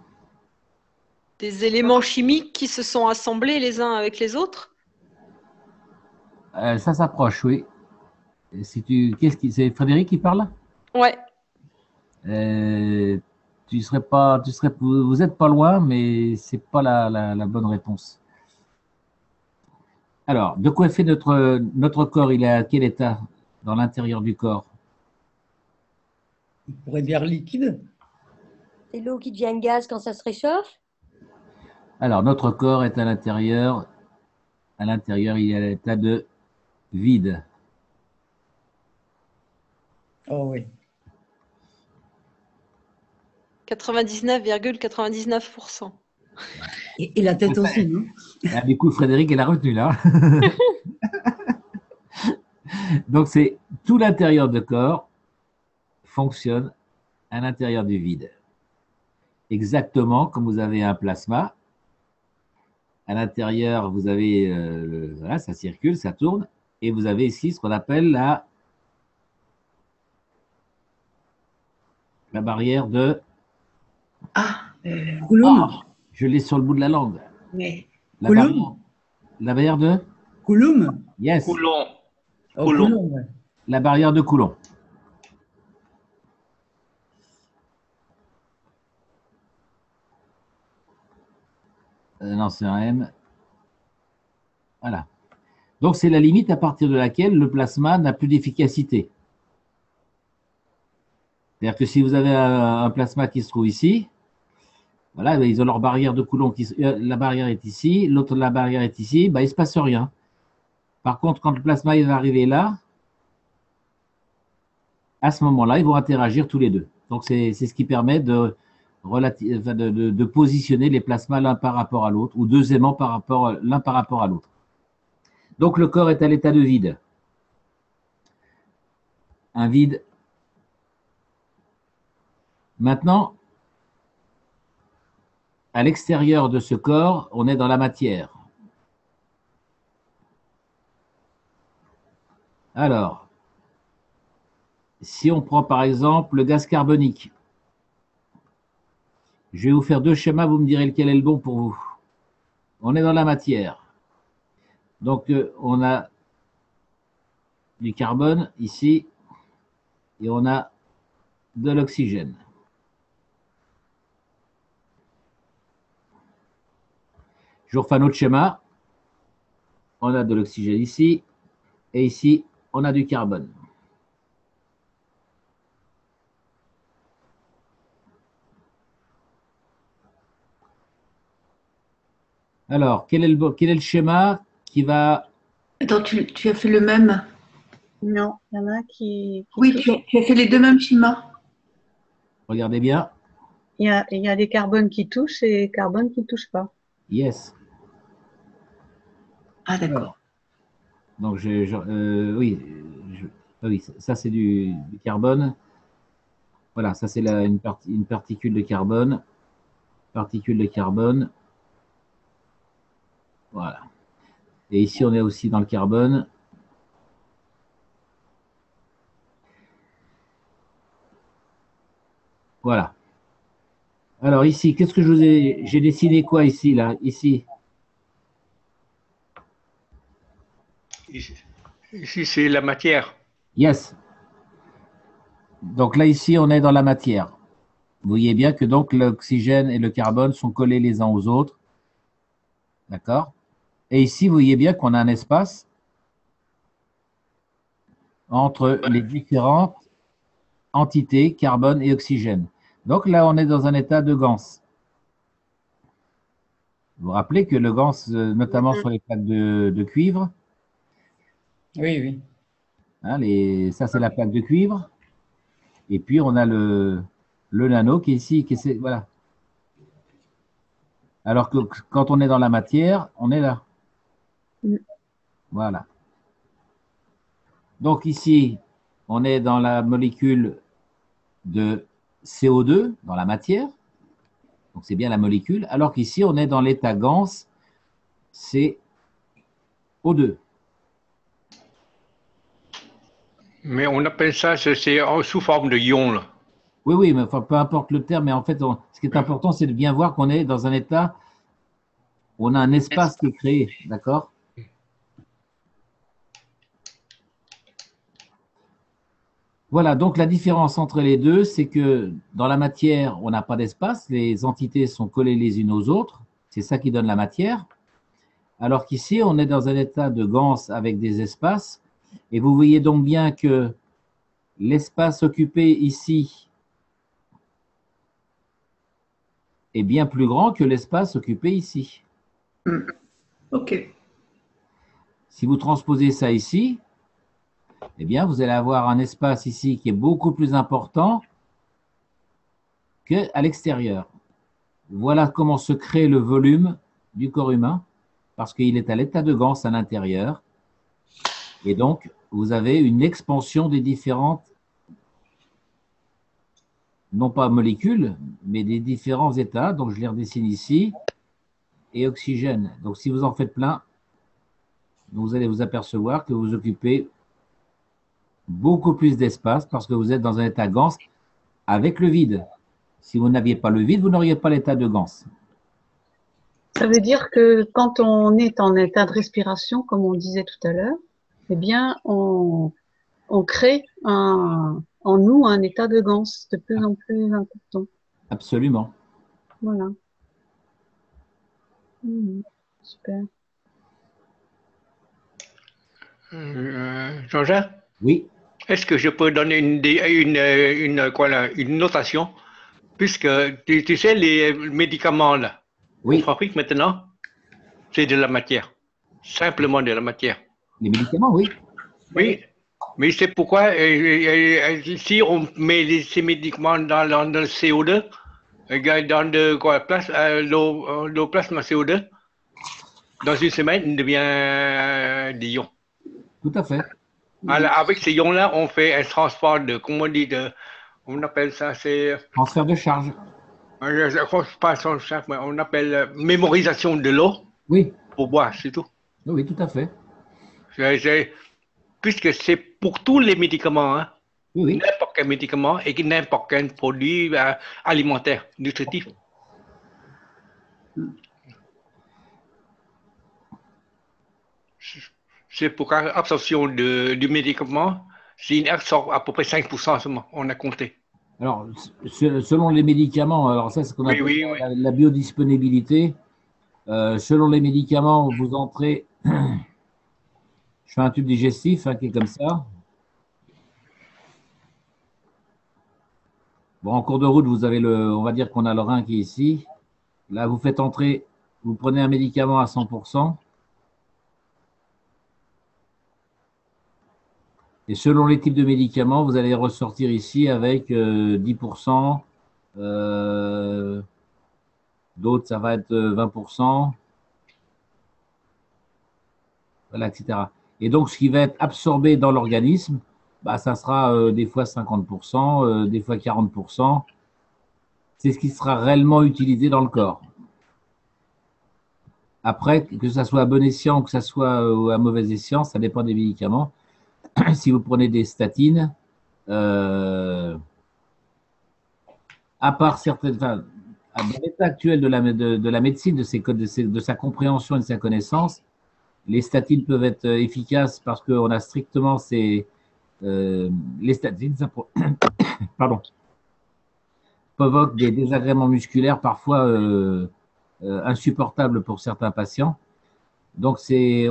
Des éléments chimiques qui se sont assemblés les uns avec les autres. Ça s'approche, oui. C'est Frédéric qui parle? Ouais. Vous êtes pas loin, mais c'est pas la bonne réponse. Alors, de quoi fait notre corps? Il est à quel état dans l'intérieur du corps? Il pourrait dire liquide. C'est l'eau qui devient gaz quand ça se réchauffe? Alors, notre corps est à l'intérieur. À l'intérieur, il est à l'état de vide. Oh oui. 99,99%. Et la tête aussi, non? Ah, du coup, Frédéric est la retenue là. Donc, c'est tout l'intérieur du corps fonctionne à l'intérieur du vide. Exactement comme vous avez un plasma. À l'intérieur, vous avez, voilà, ça circule, ça tourne. Et vous avez ici ce qu'on appelle La barrière de… Ah, Coulomb. Je l'ai sur le bout de la langue. mais La Coulomb. barrière de… Coulomb. Yes. Coulomb. Oh, Coulomb. Coulomb, ouais. La barrière de Coulomb. Non, c'est un M. Voilà. Donc, c'est la limite à partir de laquelle le plasma n'a plus d'efficacité. C'est-à-dire que si vous avez un plasma qui se trouve ici, voilà, ils ont leur barrière de Coulomb, la barrière est ici, l'autre, la barrière est ici, ben, il ne se passe rien. Par contre, quand le plasma il va arriver là, à ce moment-là, ils vont interagir tous les deux. Donc, c'est ce qui permet de positionner les plasmas l'un par rapport à l'autre, ou deux aimants l'un par rapport à l'autre. Donc, le corps est à l'état de vide. Un vide. Maintenant, à l'extérieur de ce corps, on est dans la matière. Alors, si on prend par exemple le gaz carbonique, je vais vous faire deux schémas, vous me direz lequel est le bon pour vous. On est dans la matière. Donc, on a du carbone ici et on a de l'oxygène. Je vous refais un autre schéma. On a de l'oxygène ici et ici, on a du carbone. Alors, quel est le schéma qui va… attends, tu as fait le même. Non, il y en a un qui Oui, touche. tu as fait les deux mêmes schémas. Regardez bien. Il y a des carbones qui touchent et des carbones qui ne touchent pas. Yes. Ah, d'accord. Donc, oui, oui, ça c'est du carbone. Voilà, ça c'est une particule de carbone. Particule de carbone. Voilà. Et ici, on est aussi dans le carbone. Voilà. Alors ici, qu'est-ce que je vous ai… J'ai dessiné quoi ici, là? Ici. Ici, c'est la matière. Yes. Donc là, ici, on est dans la matière. Vous voyez bien que donc l'oxygène et le carbone sont collés les uns aux autres. D'accord? Et ici, vous voyez bien qu'on a un espace entre les différentes entités, carbone et oxygène. Donc là, on est dans un état de ganse. Vous vous rappelez que le ganse, notamment sur les plaques de cuivre, Oui, oui. hein, ça c'est la plaque de cuivre, et puis on a le nano qui est ici, voilà. Alors que quand on est dans la matière, on est là. Voilà. Donc ici, on est dans la molécule de CO2, dans la matière. Donc c'est bien la molécule. Alors qu'ici, on est dans l'état ganse, c'est O2. Mais on appelle ça, c'est sous forme de ion, là. Oui, oui, mais enfin, peu importe le terme, mais en fait, ce qui est important, c'est de bien voir qu'on est dans un état où on a un espace qui est créé, d'accord? Voilà, donc la différence entre les deux, c'est que dans la matière, on n'a pas d'espace, les entités sont collées les unes aux autres, c'est ça qui donne la matière, alors qu'ici, on est dans un état de ganse avec des espaces, et vous voyez donc bien que l'espace occupé ici est bien plus grand que l'espace occupé ici. Ok. Si vous transposez ça ici, eh bien, vous allez avoir un espace ici qui est beaucoup plus important qu'à l'extérieur. Voilà comment se crée le volume du corps humain, parce qu'il est à l'état de ganse à l'intérieur. Et donc, vous avez une expansion des différentes, non pas molécules, mais des différents états. Donc, je les redessine ici. Et oxygène. Donc, si vous en faites plein, vous allez vous apercevoir que vous occupez beaucoup plus d'espace parce que vous êtes dans un état ganse avec le vide. Si vous n'aviez pas le vide, vous n'auriez pas l'état de Gans. Ça veut dire que quand on est en état de respiration, comme on disait tout à l'heure, eh bien, on crée en nous un état de Gans de plus en plus important. Absolument. Voilà. Super. Jean-Jacques, Oui, est-ce que je peux donner une notation? Puisque tu sais, les médicaments là, qu'on oui. fabrique maintenant, c'est de la matière. Simplement de la matière. Les médicaments, oui. Oui, mais c'est pourquoi si on met ces médicaments dans le CO2, dans l'eau plasma CO2, dans une semaine, il devient des ions. Tout à fait. Alors, avec ces ions-là, on fait un transport comment on dit, on appelle ça, c'est, Transfert de charge. pas charge, mais on appelle mémorisation de l'eau Oui, pour boire, c'est tout. oui, tout à fait. Puisque c'est pour tous les médicaments, hein, Oui, oui. n'importe quel médicament et n'importe quel produit alimentaire, nutritif. C'est pourquoi l'absorption du médicament, c'est une absorption à peu près 5% seulement, on a compté. Alors, selon les médicaments, alors ça, c'est ce qu'on appelle Oui. la biodisponibilité. Selon les médicaments, vous entrez. Je fais un tube digestif qui est comme ça. Bon, en cours de route, vous avez on va dire qu'on a le rein qui est ici. Là, vous faites entrer, vous prenez un médicament à 100%. Et selon les types de médicaments, vous allez ressortir ici avec 10%. D'autres, ça va être 20%. Voilà, etc. Et donc, ce qui va être absorbé dans l'organisme, bah, ça sera des fois 50%, des fois 40%. C'est ce qui sera réellement utilisé dans le corps. Après, que ça soit à bon escient ou que ça soit à mauvais escient, ça dépend des médicaments. Si vous prenez des statines, à part certaines, dans l'état actuel de la médecine, de sa compréhension et de sa connaissance, les statines peuvent être efficaces parce qu'on a strictement les statines, provoquent des désagréments musculaires parfois insupportables pour certains patients. Donc, il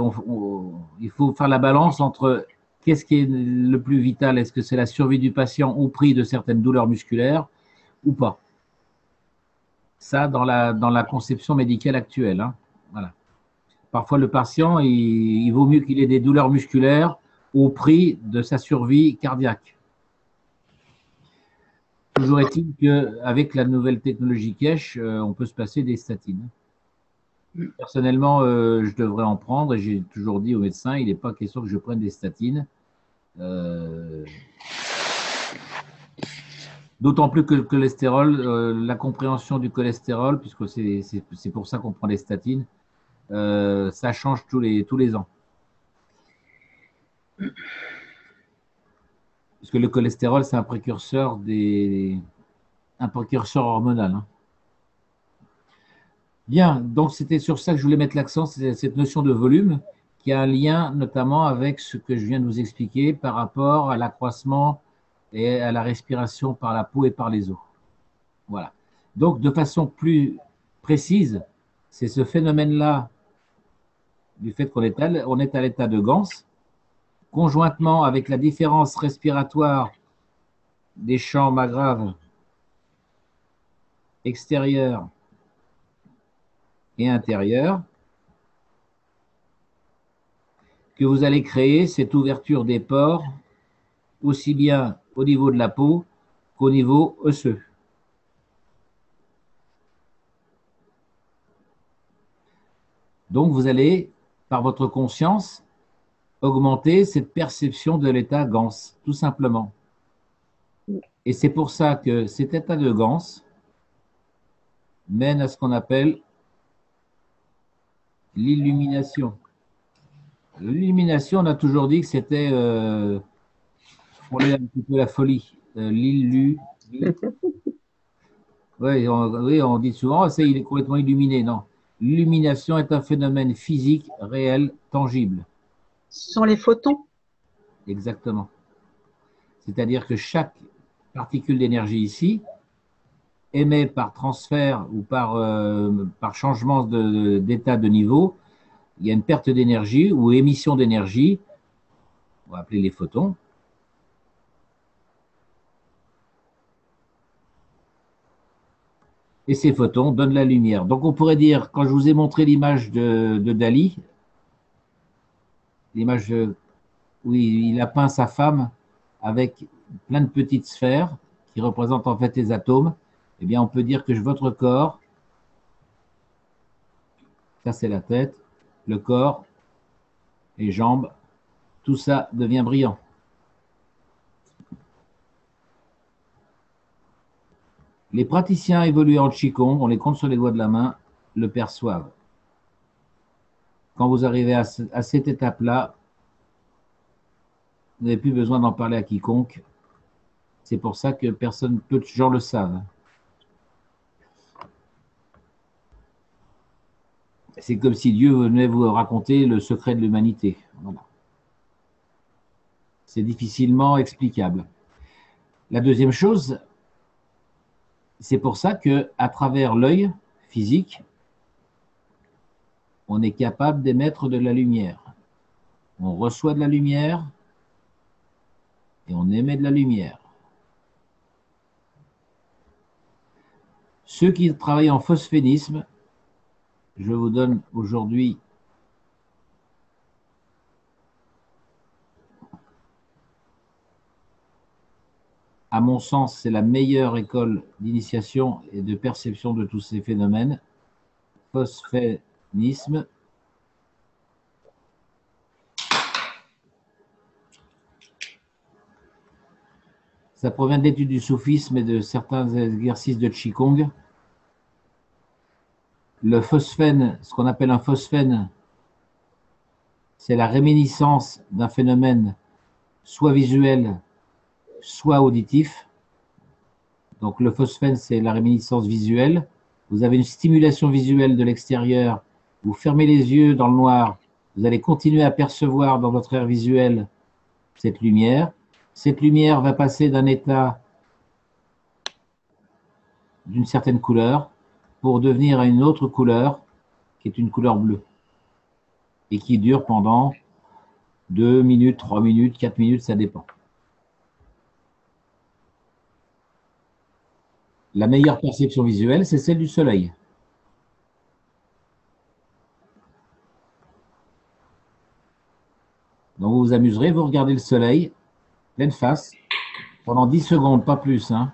faut faire la balance entre qu'est-ce qui est le plus vital. Est-ce que c'est la survie du patient au prix de certaines douleurs musculaires ou pas? Ça, dans la conception médicale actuelle. Voilà. Parfois, le patient, il vaut mieux qu'il ait des douleurs musculaires au prix de sa survie cardiaque. Toujours est-il qu'avec la nouvelle technologie cache, on peut se passer des statines. Personnellement, je devrais en prendre et j'ai toujours dit au médecin, il n'est pas question que je prenne des statines. D'autant plus que le cholestérol, la compréhension du cholestérol, puisque c'est pour ça qu'on prend des statines, ça change tous les ans. Parce que le cholestérol, c'est un précurseur hormonal. Bien, donc c'était sur ça que je voulais mettre l'accent, c'est cette notion de volume qui a un lien notamment avec ce que je viens de vous expliquer par rapport à l'accroissement et à la respiration par la peau et par les os. Voilà. Donc, de façon plus précise, c'est ce phénomène-là du fait qu'on est à l'état de Gans, conjointement avec la différence respiratoire des champs magraves extérieurs et intérieurs, que vous allez créer cette ouverture des pores, aussi bien au niveau de la peau qu'au niveau osseux. Donc, vous allez, par votre conscience, augmenter cette perception de l'état Gans, tout simplement. Et c'est pour ça que cet état de Gans mène à ce qu'on appelle l'illumination. L'illumination, on a toujours dit que c'était, pour aller un petit peu la folie, l'illumination. Oui, on dit souvent, il est complètement illuminé. Non. L'illumination est un phénomène physique, réel, tangible. Ce sont les photons. Exactement. C'est-à-dire que chaque particule d'énergie ici émet par transfert ou par changement d'état de niveau, il y a une perte d'énergie ou émission d'énergie, on va appeler les photons. Et ces photons donnent la lumière. Donc on pourrait dire, quand je vous ai montré l'image de Dali, l'image où il a peint sa femme avec plein de petites sphères qui représentent en fait les atomes, eh bien on peut dire que votre corps, ça c'est la tête, le corps, les jambes, tout ça devient brillant. Les praticiens évolués en Qigong, on les compte sur les doigts de la main, le perçoivent. Quand vous arrivez à cette étape-là, vous n'avez plus besoin d'en parler à quiconque. C'est pour ça que peu de gens le savent. C'est comme si Dieu venait vous raconter le secret de l'humanité. Voilà. C'est difficilement explicable. La deuxième chose, c'est pour ça qu'à travers l'œil physique, on est capable d'émettre de la lumière. On reçoit de la lumière et on émet de la lumière. Ceux qui travaillent en phosphénisme, je vous donne aujourd'hui à mon sens, c'est la meilleure école d'initiation et de perception de tous ces phénomènes. Phosphénisme. Ça provient d'études du soufisme et de certains exercices de Qigong. Le phosphène, ce qu'on appelle un phosphène, c'est la réminiscence d'un phénomène soit visuel, soit auditif. Donc le phosphène, c'est la réminiscence visuelle. Vous avez une stimulation visuelle de l'extérieur. Vous fermez les yeux dans le noir. Vous allez continuer à percevoir dans votre aire visuelle cette lumière. Cette lumière va passer d'un état d'une certaine couleur pour devenir à une autre couleur qui est une couleur bleue et qui dure pendant 2 minutes, 3 minutes, 4 minutes, ça dépend. La meilleure perception visuelle, c'est celle du soleil. Donc vous vous amuserez, vous regardez le soleil, pleine face, pendant 10 secondes, pas plus. Hein.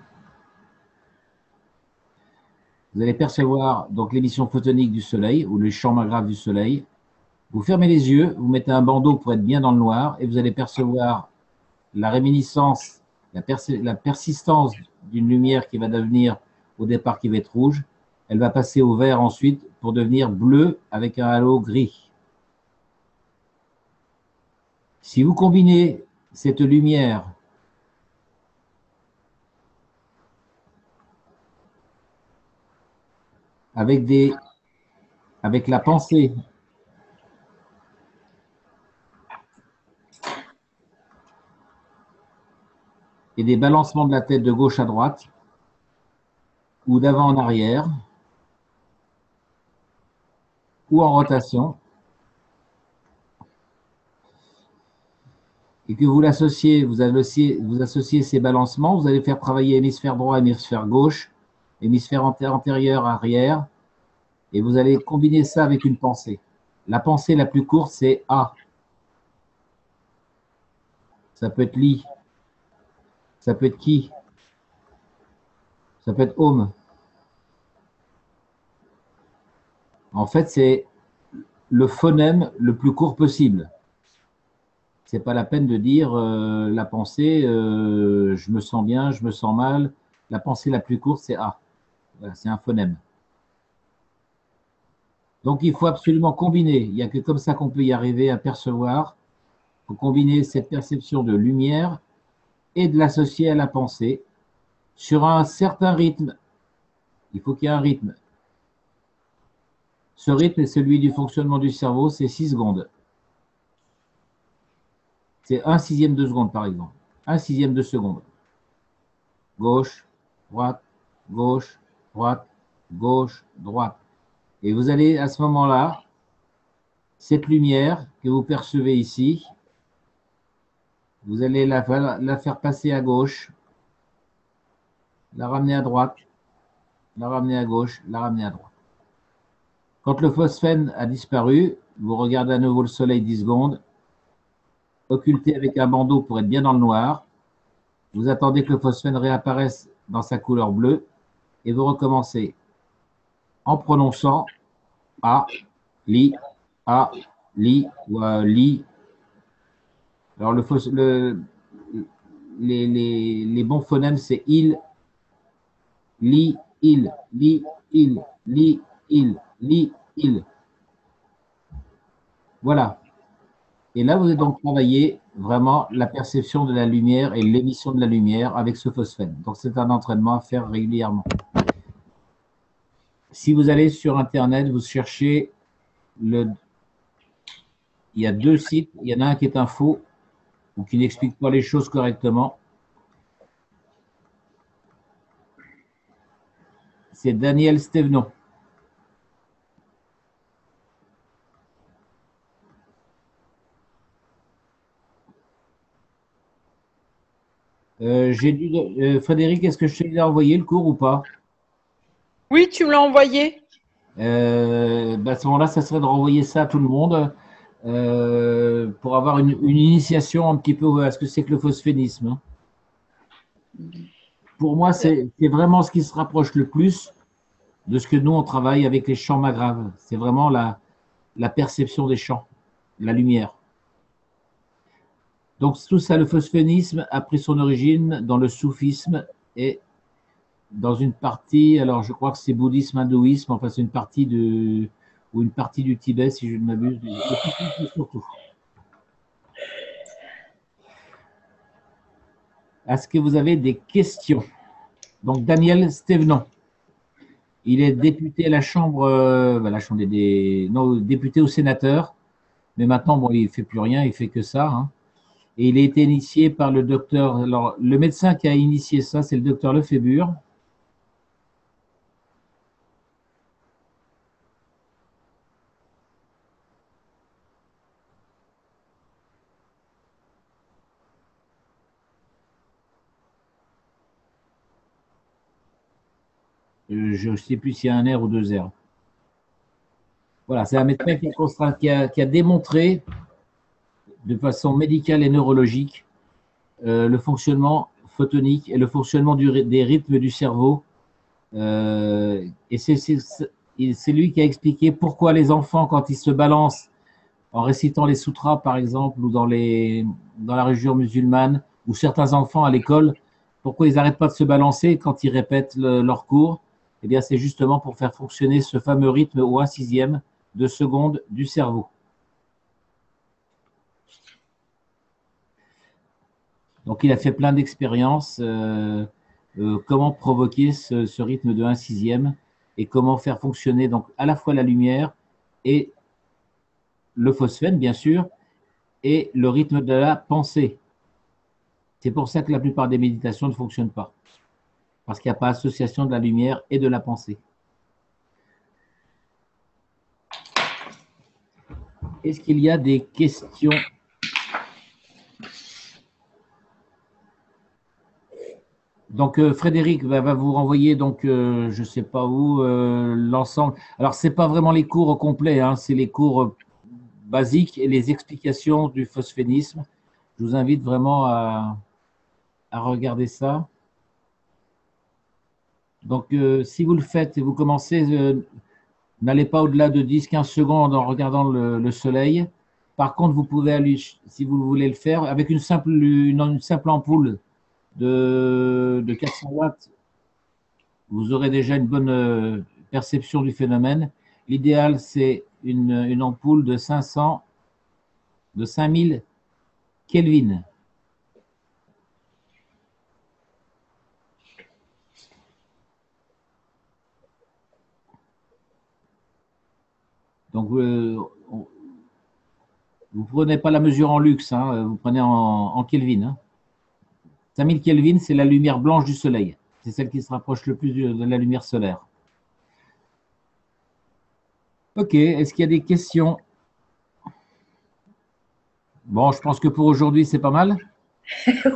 Vous allez percevoir donc l'émission photonique du soleil ou le champ magnétique du soleil. Vous fermez les yeux, vous mettez un bandeau pour être bien dans le noir et vous allez percevoir la réminiscence, la persistance d'une lumière qui va devenir au départ qui va être rouge. Elle va passer au vert ensuite pour devenir bleu avec un halo gris. Si vous combinez cette lumière avec la pensée et des balancements de la tête de gauche à droite ou d'avant en arrière ou en rotation et que vous l'associez, vous associez ces balancements, vous allez faire travailler hémisphère droit, hémisphère gauche, hémisphère antérieur, arrière, et vous allez combiner ça avec une pensée. La pensée la plus courte, c'est A. Ça peut être Li. Ça peut être Qui. Ça peut être Om. En fait, c'est le phonème le plus court possible. Ce n'est pas la peine de dire la pensée, je me sens bien, je me sens mal. La pensée la plus courte, c'est A. Voilà, c'est un phonème. Donc, il faut absolument combiner. Il n'y a que comme ça qu'on peut y arriver à percevoir. Il faut combiner cette perception de lumière et de l'associer à la pensée. Sur un certain rythme, il faut qu'il y ait un rythme. Ce rythme est celui du fonctionnement du cerveau, c'est 6 secondes. C'est 1/6 de seconde, par exemple. 1/6 de seconde. Gauche, droite, gauche, droite, gauche, droite. Et vous allez, à ce moment-là, cette lumière que vous percevez ici, vous allez la faire passer à gauche, la ramener à droite, la ramener à gauche, la ramener à droite. Quand le phosphène a disparu, vous regardez à nouveau le soleil 10 secondes, occulté avec un bandeau pour être bien dans le noir. Vous attendez que le phosphène réapparaisse dans sa couleur bleue et vous recommencez en prononçant A, li, A, li ou li. Alors les bons phonèmes, c'est il, li, il, li, il, li, il. Voilà. Et là, vous avez donc travaillé vraiment la perception de la lumière et l'émission de la lumière avec ce phosphène. Donc, c'est un entraînement à faire régulièrement. Si vous allez sur Internet, vous cherchez il y a 2 sites. Il y en a un qui est un faux ou qui n'explique pas les choses correctement. C'est Daniel Stévenon. Frédéric, est-ce que je te l'ai envoyé le cours ou pas? Oui, tu me l'as envoyé. À ce moment-là, ça serait de renvoyer ça à tout le monde pour avoir une initiation un petit peu à ce que c'est que le phosphénisme. Pour moi, c'est vraiment ce qui se rapproche le plus de ce que nous, on travaille avec les champs magraves. C'est vraiment la perception des champs, la lumière. Donc, tout ça, le phosphénisme a pris son origine dans le soufisme et dans une partie, alors je crois que c'est bouddhisme, hindouisme, enfin c'est une partie du Tibet, si je ne m'abuse, surtout. Est-ce que vous avez des questions? Donc, Daniel Stévenon, il est député à la Chambre, député au sénateur, mais maintenant, bon, il ne fait plus rien, il ne fait que ça, hein. Et il a été initié par le docteur, alors le médecin qui a initié ça, c'est le docteur Lefébure. Je ne sais plus s'il y a un R ou 2 R. Voilà, c'est un médecin qui a démontré de façon médicale et neurologique le fonctionnement photonique et le fonctionnement des rythmes du cerveau. Et c'est lui qui a expliqué pourquoi les enfants, quand ils se balancent en récitant les sutras, par exemple, ou dans la religion musulmane, ou certains enfants à l'école, pourquoi ils n'arrêtent pas de se balancer quand ils répètent leur cours? Eh bien, c'est justement pour faire fonctionner ce fameux rythme au 1/6 de seconde du cerveau. Donc, il a fait plein d'expériences, comment provoquer ce rythme de 1/6 et comment faire fonctionner donc à la fois la lumière et le phosphène, bien sûr, et le rythme de la pensée. C'est pour ça que la plupart des méditations ne fonctionnent pas, parce qu'il n'y a pas association de la lumière et de la pensée. Est-ce qu'il y a des questions? Donc, Frédéric va vous renvoyer, donc, je ne sais pas où, l'ensemble. Alors, ce n'est pas vraiment les cours au complet, hein, c'est les cours basiques et les explications du phosphénisme. Je vous invite vraiment à regarder ça. Donc, si vous le faites et vous commencez, n'allez pas au-delà de 10-15 secondes en regardant le soleil. Par contre, vous pouvez aller, si vous voulez le faire, avec une simple ampoule de 400 watts, vous aurez déjà une bonne perception du phénomène. L'idéal, c'est une ampoule de 5000 Kelvin. Donc, vous ne prenez pas la mesure en luxe, hein, vous prenez en Kelvin. Hein. 5000 Kelvin, c'est la lumière blanche du soleil. C'est celle qui se rapproche le plus de la lumière solaire. Ok, est-ce qu'il y a des questions? Bon, je pense que pour aujourd'hui, c'est pas mal.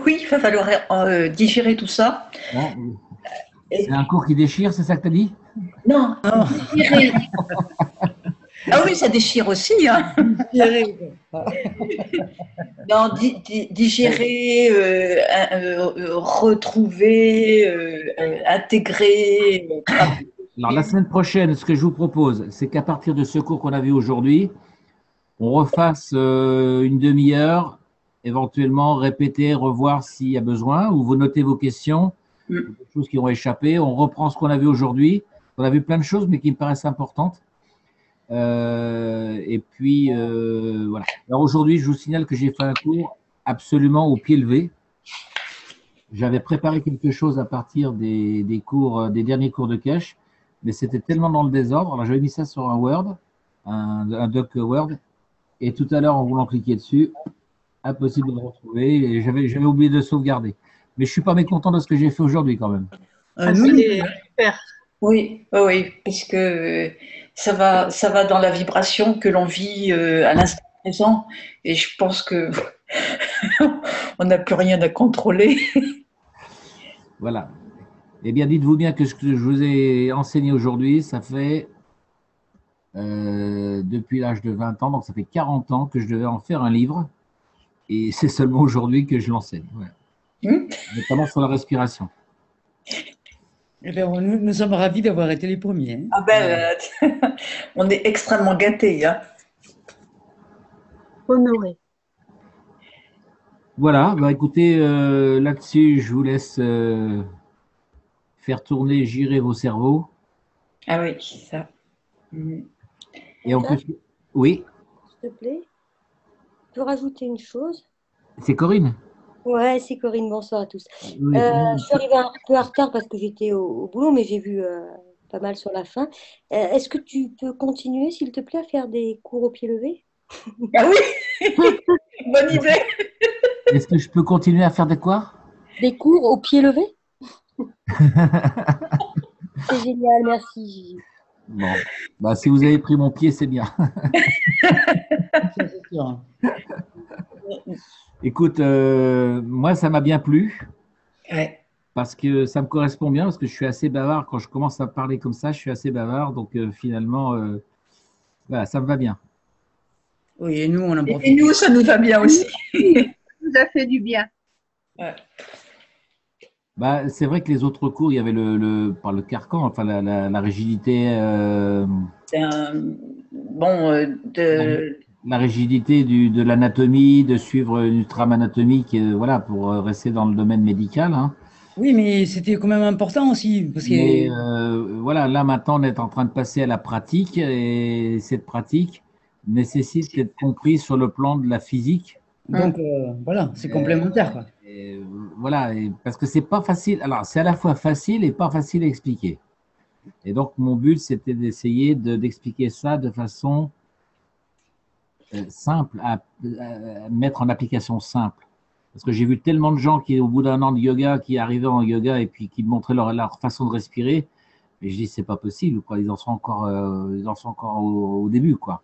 Oui, il va falloir digérer tout ça. Bon, c'est un cours qui déchire, c'est ça que tu as dit? Non, digérer. Ah oui, ça déchire aussi. Hein. Non, digérer, retrouver, intégrer. Alors, la semaine prochaine, ce que je vous propose, c'est qu'à partir de ce cours qu'on a vu aujourd'hui, on refasse une demi-heure, éventuellement répéter, revoir s'il y a besoin, ou vous notez vos questions, des choses qui ont échappé. On reprend ce qu'on a vu aujourd'hui. On a vu plein de choses, mais qui me paraissent importantes. Et puis, voilà. Alors aujourd'hui, je vous signale que j'ai fait un cours absolument au pied levé. J'avais préparé quelque chose à partir des derniers cours de cache, mais c'était tellement dans le désordre. Alors j'avais mis ça sur un Word, un doc Word, et tout à l'heure, en voulant cliquer dessus, impossible de le retrouver. Et j'avais oublié de sauvegarder. Mais je ne suis pas mécontent de ce que j'ai fait aujourd'hui quand même. Super. Oui, parce que ça va dans la vibration que l'on vit à l'instant présent, et je pense que on n'a plus rien à contrôler. Voilà. Eh bien, dites-vous bien que ce que je vous ai enseigné aujourd'hui, ça fait depuis l'âge de 20 ans, donc ça fait 40 ans que je devais en faire un livre, et c'est seulement aujourd'hui que je l'enseigne. Ouais. Notamment sur la respiration. Eh bien, nous sommes ravis d'avoir été les premiers. Hein. Ah ben, on est extrêmement gâtés. Hein. Honoré. Voilà, bah écoutez, là-dessus, je vous laisse faire tourner, girer vos cerveaux. Ah oui, ça. Et on peut... Oui, S'il te plaît. Je peux rajouter une chose? c'est Corinne. Ouais, c'est Corinne, bonsoir à tous. Oui, Je suis arrivée un peu en retard parce que j'étais au boulot, mais j'ai vu pas mal sur la fin. Est-ce que tu peux continuer, s'il te plaît, à faire des cours au pied levé? Ah oui, bonne idée. Est-ce que je peux continuer à faire des quoi? Des cours au pied levé? C'est génial, merci Gigi. Bon, bah, si vous avez pris mon pied, c'est bien. C'est sûr. Écoute, moi, ça m'a bien plu. Ouais. Parce que ça me correspond bien, parce que je suis assez bavard. Quand je commence à parler comme ça, je suis assez bavard. Donc, finalement, voilà, ça me va bien. Oui, et nous, on en Et profite. nous, ça nous va bien aussi. Ça nous a fait du bien. Ouais. Bah, c'est vrai que les autres cours, il y avait par le carcan, enfin la rigidité, la rigidité de l'anatomie, de suivre une trame anatomique, voilà, pour rester dans le domaine médical. Hein. Oui, mais c'était quand même important aussi. Parce que... Mais voilà, là maintenant, on est en train de passer à la pratique, et cette pratique nécessite d'être comprise sur le plan de la physique. Donc, voilà, c'est complémentaire. Quoi. Voilà, parce que c'est pas facile. Alors, c'est à la fois facile et pas facile à expliquer. Et donc, mon but, c'était d'essayer d'expliquer ça de façon simple, à mettre en application simple. Parce que j'ai vu tellement de gens qui, au bout d'un an de yoga, qui arrivaient en yoga et puis qui montraient leur façon de respirer. Et je dis, c'est pas possible, quoi. Ils en sont encore au début, quoi.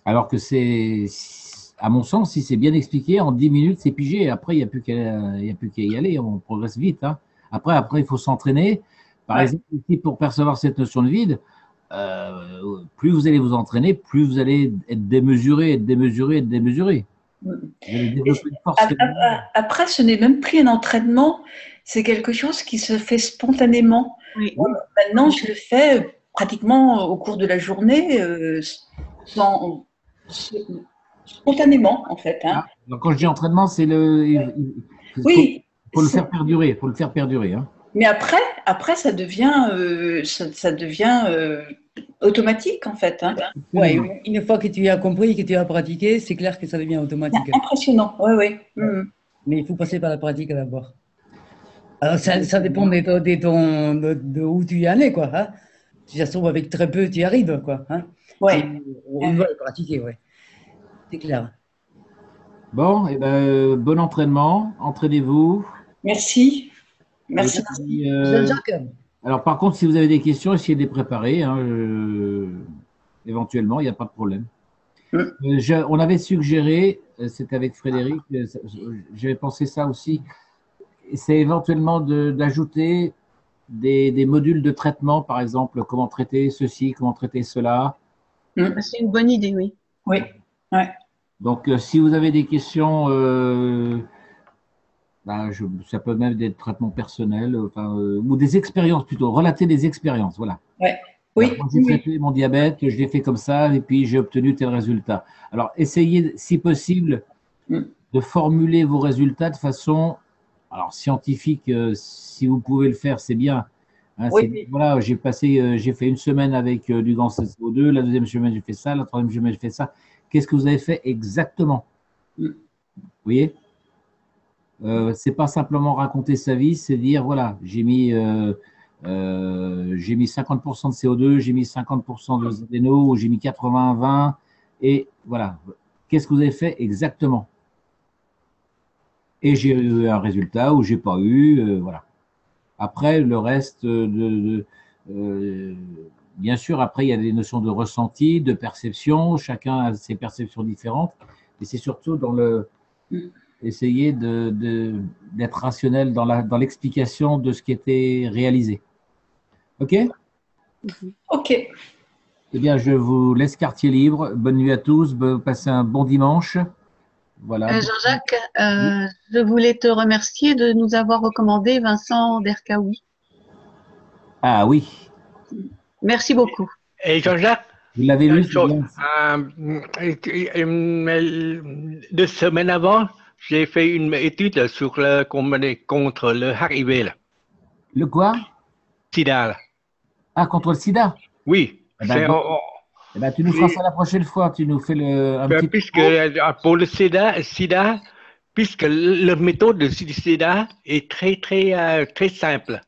Alors que c'est, à mon sens, si c'est bien expliqué, en 10 minutes, c'est pigé. Après, il n'y a plus qu'à y aller. On progresse vite. Hein. Après, il faut s'entraîner. Par exemple, ici, pour percevoir cette notion de vide, plus vous allez vous entraîner, plus vous allez être démesuré. Après, ce n'est même plus un entraînement, c'est quelque chose qui se fait spontanément. Oui. Maintenant, je le fais pratiquement au cours de la journée, spontanément, en fait. Hein. Donc, quand je dis entraînement, c'est oui. Faut le faire perdurer. Faut le faire perdurer. Hein. Mais après, ça devient, automatique, en fait. Hein. Ouais, une fois que tu as compris, que tu as pratiqué, c'est clair que ça devient automatique. C'est impressionnant, oui. Mais il faut passer par la pratique d'abord. Alors, ça dépend de où tu y en es, quoi. Hein. Si ça se trouve, avec très peu, tu y arrives, quoi. Hein. Ouais. On doit le pratiquer, ouais. C'est clair. Bon, et ben, bon entraînement, entraînez-vous. Merci. Merci. Et puis, Jean-Jacques, alors, par contre, si vous avez des questions, essayez de les préparer. Hein, éventuellement, il n'y a pas de problème. On avait suggéré, c'était avec Frédéric, j'avais pensé ça aussi, c'est éventuellement d'ajouter des modules de traitement, par exemple, comment traiter ceci, comment traiter cela. C'est une bonne idée, oui. Oui. Ouais. Donc, si vous avez des questions, ça peut même être des traitements personnels, ou des expériences plutôt, relater des expériences, voilà. Ouais. Oui. Alors, j'ai traité mon diabète, je l'ai fait comme ça, et puis j'ai obtenu tel résultat. Alors, essayez, si possible, de formuler vos résultats de façon, alors scientifique, si vous pouvez le faire, c'est bien. Hein, Oui. Voilà, j'ai fait une semaine avec du gant CO2, la deuxième semaine j'ai fait ça, la troisième semaine j'ai fait ça. Qu'est-ce que vous avez fait exactement? Vous voyez? C'est pas simplement raconter sa vie, c'est dire voilà, j'ai mis 50% de CO2, j'ai mis 50% de zéno, j'ai mis 80-20, et voilà. Qu'est-ce que vous avez fait exactement? Et j'ai eu un résultat ou j'ai pas eu, voilà. Après, le reste, bien sûr, après, il y a des notions de ressenti, de perception, chacun a ses perceptions différentes, et c'est surtout essayer d'être rationnel dans l'explication de ce qui était réalisé. OK? OK. Eh bien, je vous laisse quartier libre. Bonne nuit à tous. Passez un bon dimanche. Voilà. Jean-Jacques, je voulais te remercier de nous avoir recommandé Vincent Derkaoui. Ah oui. Merci beaucoup. Et Jean-Jacques, vous l'avez lu, deux semaines avant, j'ai fait une étude sur contre le HIV. Là. Le quoi? Sida. Là. Ah, contre le sida? Oui. Tu nous feras ça la prochaine fois. Tu nous fais un petit puisque pour le sida, puisque la méthode de sida est très simple,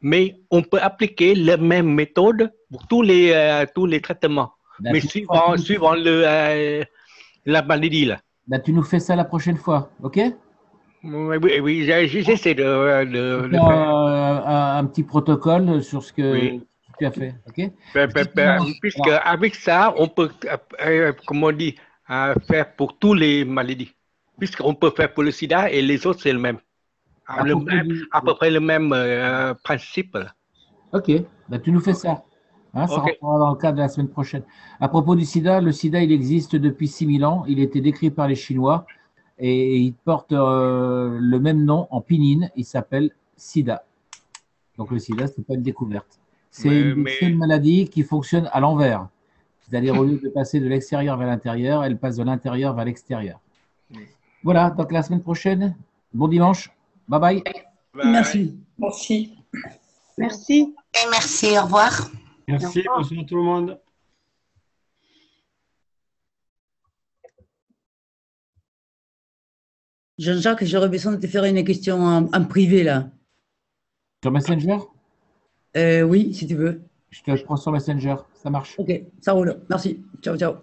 mais on peut appliquer la même méthode pour tous les traitements, mais suivant la maladie. Là. Tu nous fais ça la prochaine fois, OK? Oui, j'essaie de faire un petit protocole sur ce que tu as fait, OK? Puisque avec ça, on peut, comment on dit, faire pour tous les maladies. Puisqu'on peut faire pour le sida et les autres, c'est le même. À peu près le même principe. Là. OK, tu nous fais ça. Hein, ça rentrera dans le cadre de la semaine prochaine. À propos du sida, le sida, il existe depuis 6000 ans. Il a été décrit par les Chinois et il porte le même nom en pinyin. Il s'appelle sida. Donc le sida, ce n'est pas une découverte. C'est une maladie qui fonctionne à l'envers. C'est-à-dire, au lieu de passer de l'extérieur vers l'intérieur, elle passe de l'intérieur vers l'extérieur. Voilà, donc la semaine prochaine, bon dimanche. Bye bye. Merci. Merci. Merci. Et merci, au revoir. Merci, bonsoir tout le monde. Jean-Jacques, j'aurais besoin de te faire une question en privé, là. Sur Messenger? Oui, si tu veux. Je te prends sur Messenger, ça marche. Ok, ça roule. Merci. Ciao, ciao.